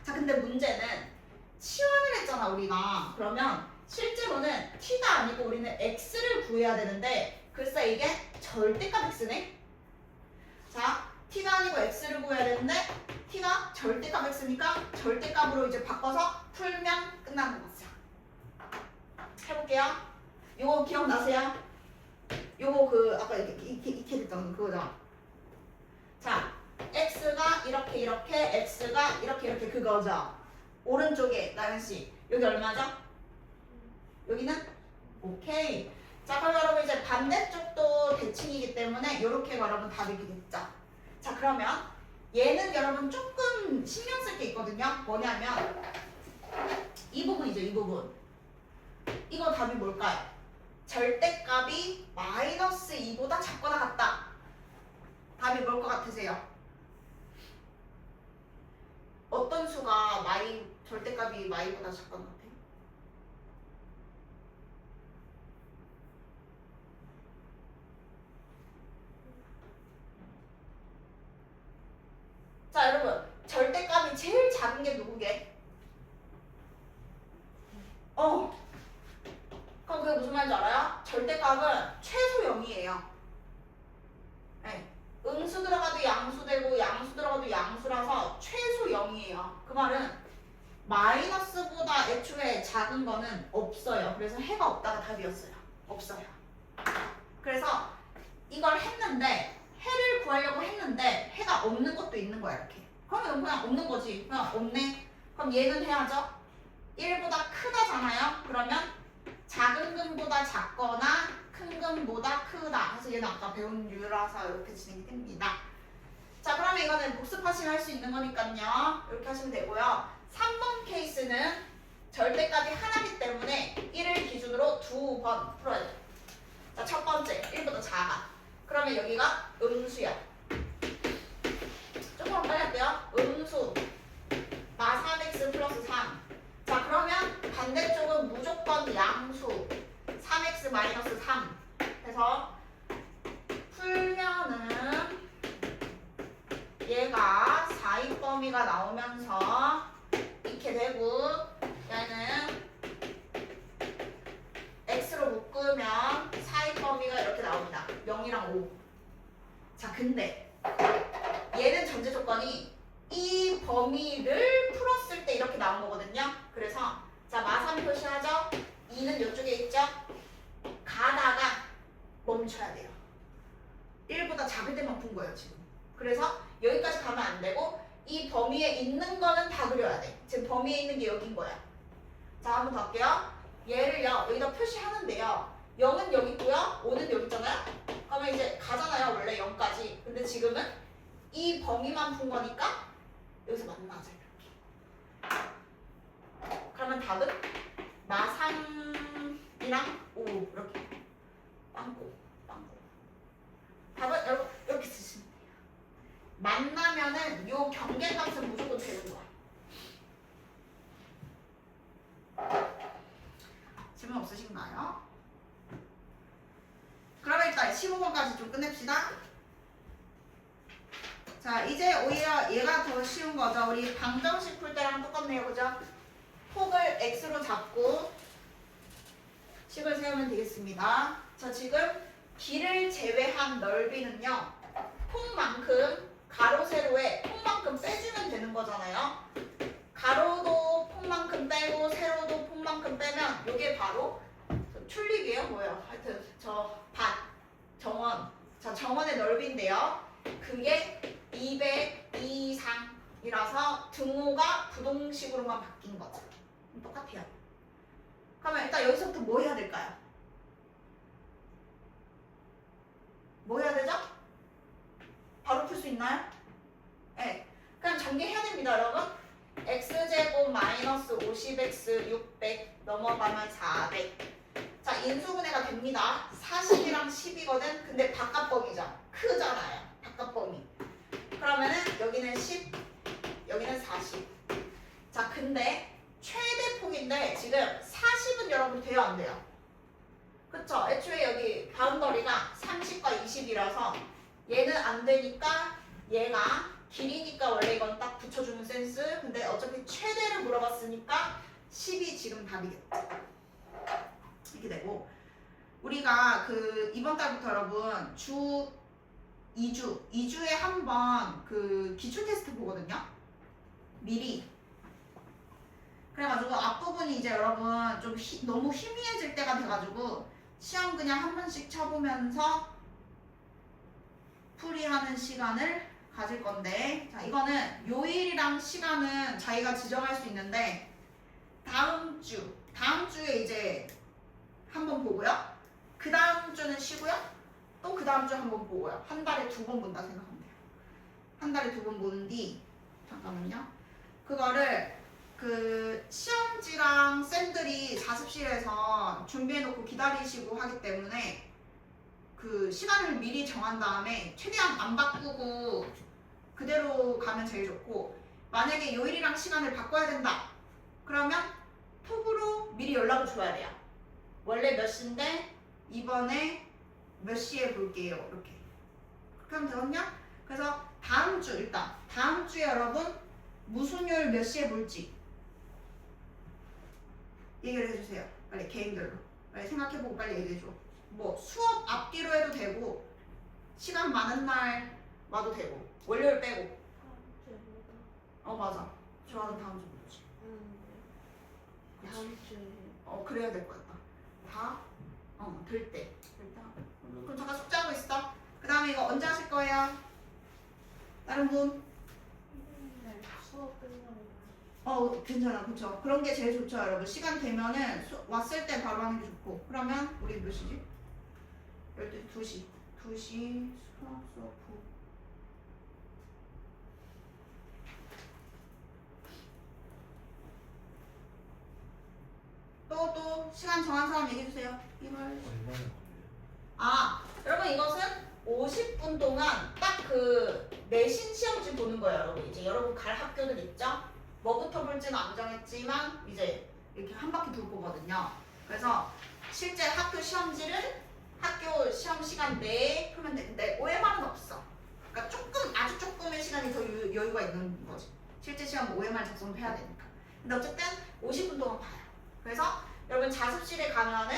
자, 근데 문제는 치환을 했잖아 우리가. 그러면 실제로는 t가 아니고 우리는 x를 구해야 되는데 글쎄 이게 절대값 x네. 자, t가 아니고 x를 구해야 되는데 t가 절대값 x니까 절대값으로 이제 바꿔서 풀면 끝나는 거죠. 해볼게요. 요거 기억나세요? 요거 아까 이렇게 됐던 그거죠. 자, x가 이렇게 x가 이렇게 그거죠. 오른쪽에 나연씨 여기 얼마죠? 여기는? 오케이. 자, 그럼 여러분 이제 반대쪽도 대칭이기 때문에 이렇게 여러분 답이 되겠죠. 자, 그러면 얘는 여러분 조금 신경 쓸 게 있거든요. 뭐냐면 이 부분이죠. 이 부분. 이거 답이 뭘까요? 절대값이 마이너스 2보다 작거나 같다. 답이 뭘 것 같으세요? 어떤 수가 절대값이 마이보다 작거나 같아요? 0이에요. 네. 음수 들어가도 양수 되고 양수 들어가도 양수라서 최소 0이에요. 그 말은 마이너스보다 애초에 작은 거는 없어요. 그래서 해가 없다가 답이었어요. 없어요. 그래서 이걸 했는데 해를 구하려고 했는데 해가 없는 것도 있는 거야 이렇게. 그러면 그냥 없는 거지. 그냥 없네. 그럼 얘는 해야죠. 1보다 크다잖아요. 그러면 작은 근보다 작거나 큰 근보다 크다. 그래서 얘는 아까 배운 유라서 이렇게 진행이 됩니다. 자, 그러면 이거는 복습하시면 할 수 있는 거니까요. 이렇게 하시면 되고요. 3번 케이스는 절대값이 하나이기 때문에 1을 기준으로 2번 풀어야 돼요. 자, 첫 번째 1보다 작아. 그러면 여기가 음수야. 조금만 빨리 할게요. 음수 마 3x 플러스 3. 자, 그러면 반대쪽은 무조건 양수 3x 마이너스 3. 그래서 풀면은 얘가 4인 범위가 나오면서 이렇게 되고 얘는 x로 묶으면 4인 범위가 이렇게 나옵니다. 0이랑 5. 자, 근데 얘는 전제 조건이 이 범위를 풀었을 때 이렇게 나온 거거든요. 그래서 자, 마3 표시하죠. 2는 이쪽에 있죠. 가다가 멈춰야 돼요. 1보다 작을 때만 푼 거예요 지금. 그래서 여기까지 가면 안 되고 이 범위에 있는 거는 다 그려야 돼. 지금 범위에 있는 게 여긴 거야. 자, 한 번 더 할게요. 얘를요 여기다 표시하는데요. 0은 여기 있고요. 5는 여기 있잖아요. 그러면 이제 가잖아요. 원래 0까지. 근데 지금은 이 범위만 푼 거니까 여기서 만나죠. 이렇게. 그러면 답은 마3이랑 5 이렇게. 빵꾸. 답은 여러분 이렇게 쓰시면 돼요. 만나면은 요 경계값은 무조건 되는 거야. 질문 없으신가요? 그러면 일단 15번까지 좀 끝냅시다. 자, 이제 오히려 얘가 더 쉬운 거죠. 우리 방정식 풀 때랑 똑같네요. 그죠? 폭을 x로 잡고 식을 세우면 되겠습니다. 자, 지금 길을 제외한 넓이는요. 폭만큼 가로 세로에 폭만큼 빼주면 되는 거잖아요. 가로도 폭만큼 빼고 세로도 폭만큼 빼면 이게 바로 튤립이에요. 뭐예요? 하여튼 저 밭, 정원. 자, 정원의 넓이인데요. 그게 200 이상이라서 등호가 부동식으로만 바뀐 거죠. 똑같아요. 그러면 일단 여기서부터 뭐 해야 될까요? 뭐 해야 되죠? 바로 풀 수 있나요? 네. 그냥 전개해야 됩니다, 여러분. x제곱 마이너스 50x 600 넘어가면 400. 자, 인수분해가 됩니다. 40이랑 10이거든. 근데 바깥범위죠. 크잖아요. 바깥범위. 그러면은 여기는 10, 여기는 40. 자, 근데 최대 폭인데 지금 40은 여러분 돼요, 안 돼요? 그쵸? 애초에 여기 바운더리가 30과 20이라서 얘는 안 되니까 얘가 길이니까 원래 이건 딱 붙여주는 센스. 근데 어차피 최대를 물어봤으니까 10이 지금 답이겠죠. 이렇게 되고 우리가 그 이번 달부터 여러분 주 2주에 한 번 그 기출 테스트 보거든요. 미리. 그래가지고 앞부분이 이제 여러분 좀 너무 희미해질 때가 돼가지고 시험 그냥 한 번씩 쳐보면서 풀이하는 시간을 가질 건데, 자, 이거는 요일이랑 시간은 자기가 지정할 수 있는데 다음 주에 이제 한번 보고요. 그 다음 주는 쉬고요. 또 그 다음 주에 한번 보고요. 한 달에 2번 본다 생각하면 돼요. 한 달에 2번 보는 뒤 잠깐만요. 그거를 그 시험지랑 쌤들이 자습실에서 준비해놓고 기다리시고 하기 때문에 그 시간을 미리 정한 다음에 최대한 안 바꾸고 그대로 가면 제일 좋고, 만약에 요일이랑 시간을 바꿔야 된다 그러면 톡으로 미리 연락을 줘야 돼요. 원래 몇 시인데 이번에 몇 시에 볼게요. 이렇게 하면 되거든요. 그래서 다음 주, 일단 다음 주에 여러분 무슨 요일 몇 시에 볼지 얘기를 해주세요. 빨리 개인별로 빨리 생각해보고 빨리 얘기해줘. 뭐 수업 앞뒤로 해도 되고 시간 많은 날 와도 되고 월요일 빼고. 다음 주보다. 맞아. 좋아하는 다음 주 뭐지? 다음 주에. 그래야 될 것 같다. 다? 될 때. 그럼 잠깐 숙제하고 있어. 그 다음에 이거 언제 하실 거예요? 다른 분? 네, 수업 끝나고. 괜찮아. 그쵸. 그런 게 제일 좋죠, 여러분. 시간 되면은 왔을 때 바로 하는 게 좋고. 그러면 우리 몇 시지? 2시. 2시 수업 후. 또 시간 정한 사람 얘기해주세요. 이걸. 여러분 이것은 50분 동안 딱 그 내신 시험지 보는 거예요, 여러분. 이제 여러분 갈 학교들 있죠? 뭐부터 볼지는 안 정했지만 이제 이렇게 한 바퀴 돌 거거든요. 그래서 실제 학교 시험지를 학교 시험 시간 내에 풀면 되는데 OMR은 없어. 그러니까 아주 조금의 시간이 더 여유가 있는 거지. 실제 시험 OMR 작성도 해야 되니까. 근데 어쨌든 50분 동안 봐요. 그래서 여러분 자습실에 가면은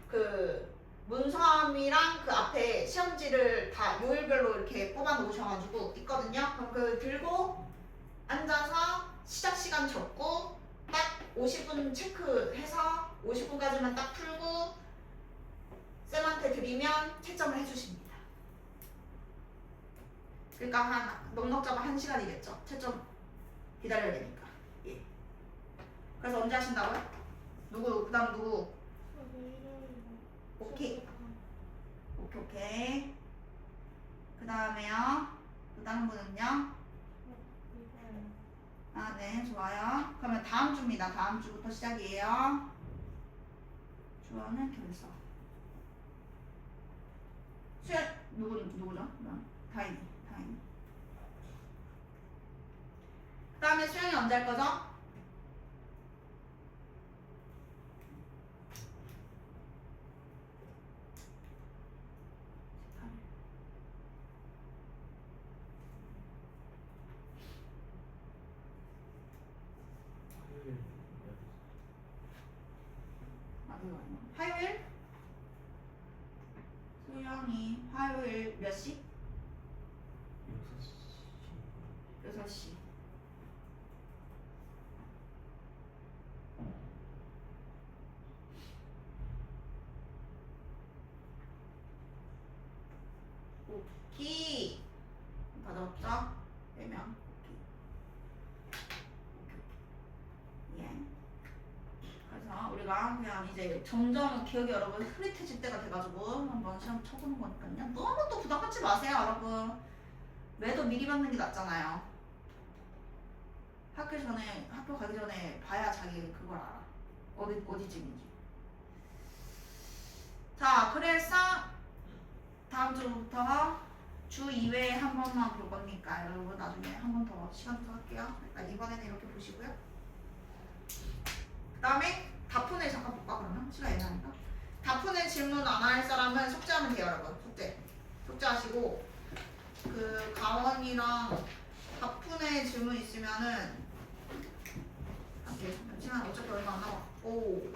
그 문서함이랑 그 앞에 시험지를 다 요일별로 이렇게 뽑아 놓으셔가지고 있거든요. 그럼 그 들고 앉아서 시작 시간 적고 딱 50분 체크해서 50분까지만 딱 풀고 쌤한테 드리면 채점을 해주십니다. 그러니까 한 넉넉 잡아 1시간이겠죠. 채점 기다려야 되니까. 예. 그래서 언제 하신다고요? 누구? 그 다음 누구? 오케이. 그 다음에요. 또 다른 분은요? 네, 좋아요. 그러면 다음 주입니다. 다음 주부터 시작이에요. 주어는 결석. 수연, 누구죠? 다인이. 그 다음에 수연이 언제 할 거죠? 화요일? 수영이 화요일 몇 시? 6시. 오키. 다 적었죠? 4명. 예. 그래서 우리가 그냥 이제 점점 기억이 여러분 흐릿해질 때가 돼가지고 한번 시험 쳐보는 거니까요. 너무 또 부담 갖지 마세요, 여러분. 매도 미리 받는 게 낫잖아요. 학교 가기 전에 봐야 자기 그걸 알아. 어디쯤인지. 자, 그래서 다음 주부터 주 2회에 한 번만 볼 거니까 여러분 나중에 한 번 더 시간 더 할게요. 일단 이번에는 이렇게 보시고요. 그 다음에 다푼을 잠깐 볼까 그러면? 시간 애매하니까. 다푼의 질문 안 할 사람은 숙제하면 돼요, 여러분. 숙제하시고 그 가원이랑 다푼의 질문 있으면은 시간 어차피 얼마 안 남았고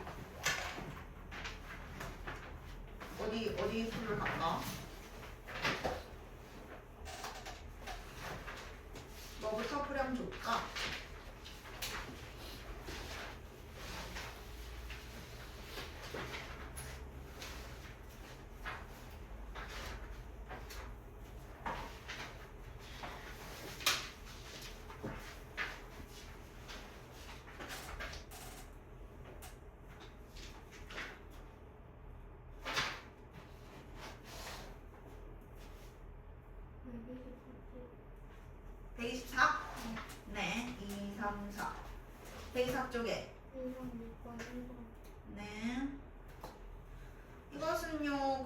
어디 풀을 갈까? 뭐부터 풀면 좋을까? 네, 124? 네, 2, 3, 4. 124 쪽에. 1번, 6번, 1번. 네. 이것은요,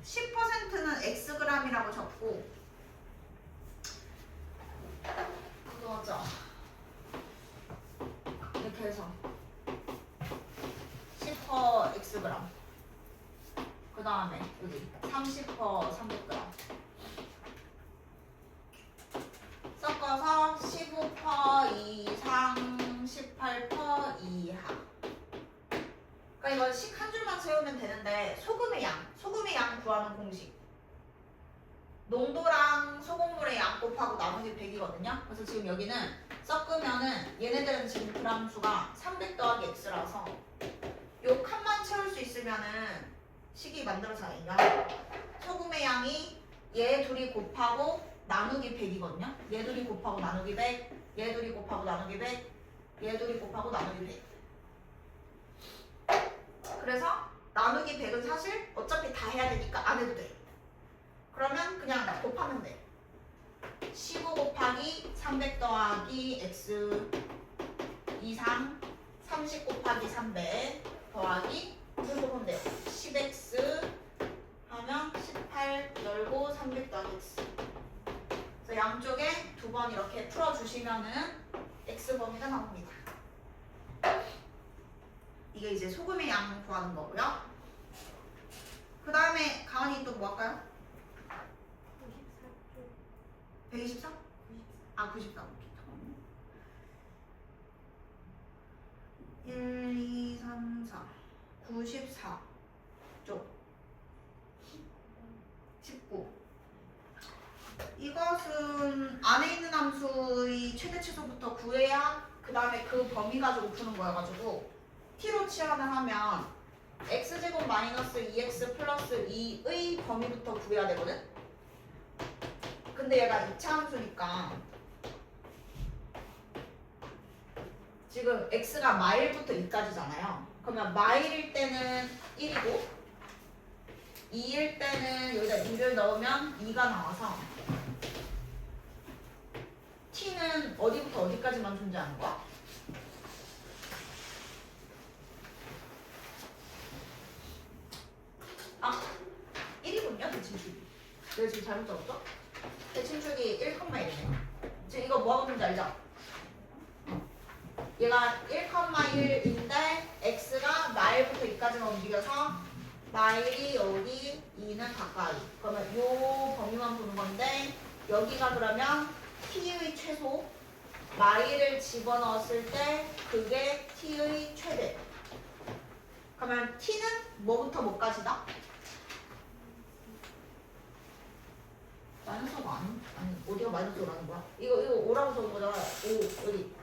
10%는 Xg이라고 적고, 그거죠. 이렇게 해서. 10% Xg. 그 다음에, 여기 30% 300g. 섞어서 15% 이상, 18% 이하. 그러니까 이거 식 한 줄만 채우면 되는데 소금이 양. 소금의 양 구하는 공식. 농도랑 소금물의 양 곱하고 나누기 100이거든요. 그래서 지금 여기는 섞으면은 얘네들은 지금 그람 수가 300 더하기 x라서 요 칸만 채울 수 있으면은 식이 만들어져요. 소금의 양이 얘 둘이 곱하고 나누기 100이거든요. 얘 둘이 곱하고 나누기 100, 얘 둘이 곱하고 나누기 100, 얘 둘이 곱하고 나누기 100. 그래서 나누기 100은 사실 어차피 다 해야 되니까 안 해도 돼. 그러면 그냥 곱하면 돼. 15 곱하기 300 더하기 x 이상 30 곱하기 300 더하기 이렇게 보면 돼요. 10x 하면 18 열고 300 더하기 x. 그래서 양쪽에 두 번 이렇게 풀어주시면은 x 범위가 나옵니다. 이게 이제 소금의 양 구하는 거고요. 그 다음에 가은이 또 뭐 할까요? 94쪽. 124? 아 94. 오케이. 잠깐만요. 1, 2, 3, 4. 94쪽. 19. 이것은 안에 있는 함수의 최대 최소부터 구해야 그 다음에 그 범위 가지고 푸는 거여가지고 t로 치환을 하면 x제곱 마이너스 2x 플러스 2의 범위부터 구해야 되거든? 근데 얘가 2차 함수니까 지금 x가 마일부터 2까지잖아요. 그러면 마일일 때는 1이고 2일 때는 여기다 2를 넣으면 2가 나와서 t는 어디부터 어디까지만 존재하는 거야? 아 1이군요. 대칭축이. 내가 지금 잘못 적었죠? 대칭축이 1,1이네요. 지금 이거 뭐 하고 있는지 알죠? 얘가 1,1인데 x가 마일부터 2까지만 움직여서 마일이 여기 2는 가까이. 그러면 요 범위만 보는 건데 여기가 그러면 t의 최소 마일을 집어넣었을 때 그게 t의 최대. 그러면 t는 뭐부터 뭐까지다? 마이너스가 아니 어디가 마이너스라는 거야? 이거 5라고 적은 거잖아. 5 여기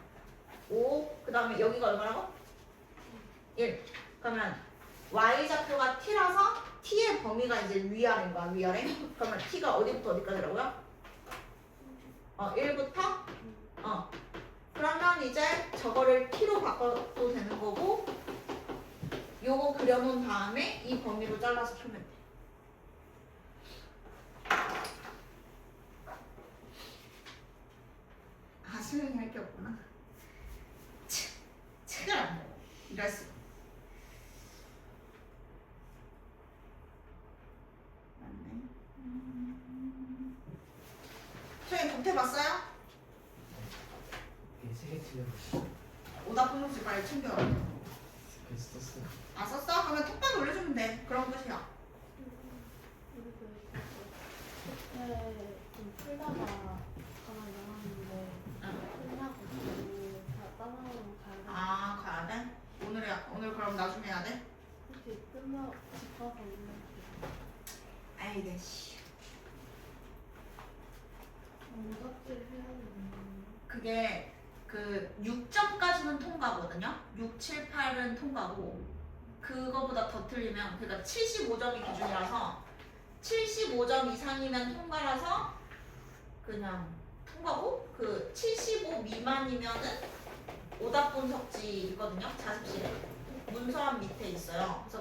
5 그 다음에 여기가 얼마라고? 1. 그러면 y좌표가 t라서 t의 범위가 이제 위아래인 거야. 위아래. 그러면 t가 어디부터 어디까지라고요? 1부터? 그러면 이제 저거를 t로 바꿔도 되는 거고 요거 그려놓은 다음에 이 범위로 잘라서 풀면 돼. 아, 수영이 할 게 없구나. 책을 안 보고 이럴 수가. 맞네. 수영이 독해 봤어요? 이게 세개 틀렸어. 오답 보너스 빨리 챙겨. 그래서 썼어. 아 썼어? 그러면 톡만 올려주면 돼. 그럼 끝이야. 이렇게 그때 좀 풀다가 가만히 나왔는데 끝나고 다 따라오러 가야 돼. 아 가야 돼? 오늘 그럼 나중에 해야 돼? 혹시 끝나 집 가서 오면 아이 네 씨. 오답질 해야 되는 그게 그 6점까지는 통과거든요. 6, 7, 8은 통과고 그거보다 더 틀리면 그러니까 75점이 기준이라서 75점 이상이면 통과라서 그냥 통과고 그 75 미만이면은 오답 분석지 있거든요. 자습실에 문서함 밑에 있어요. 그래서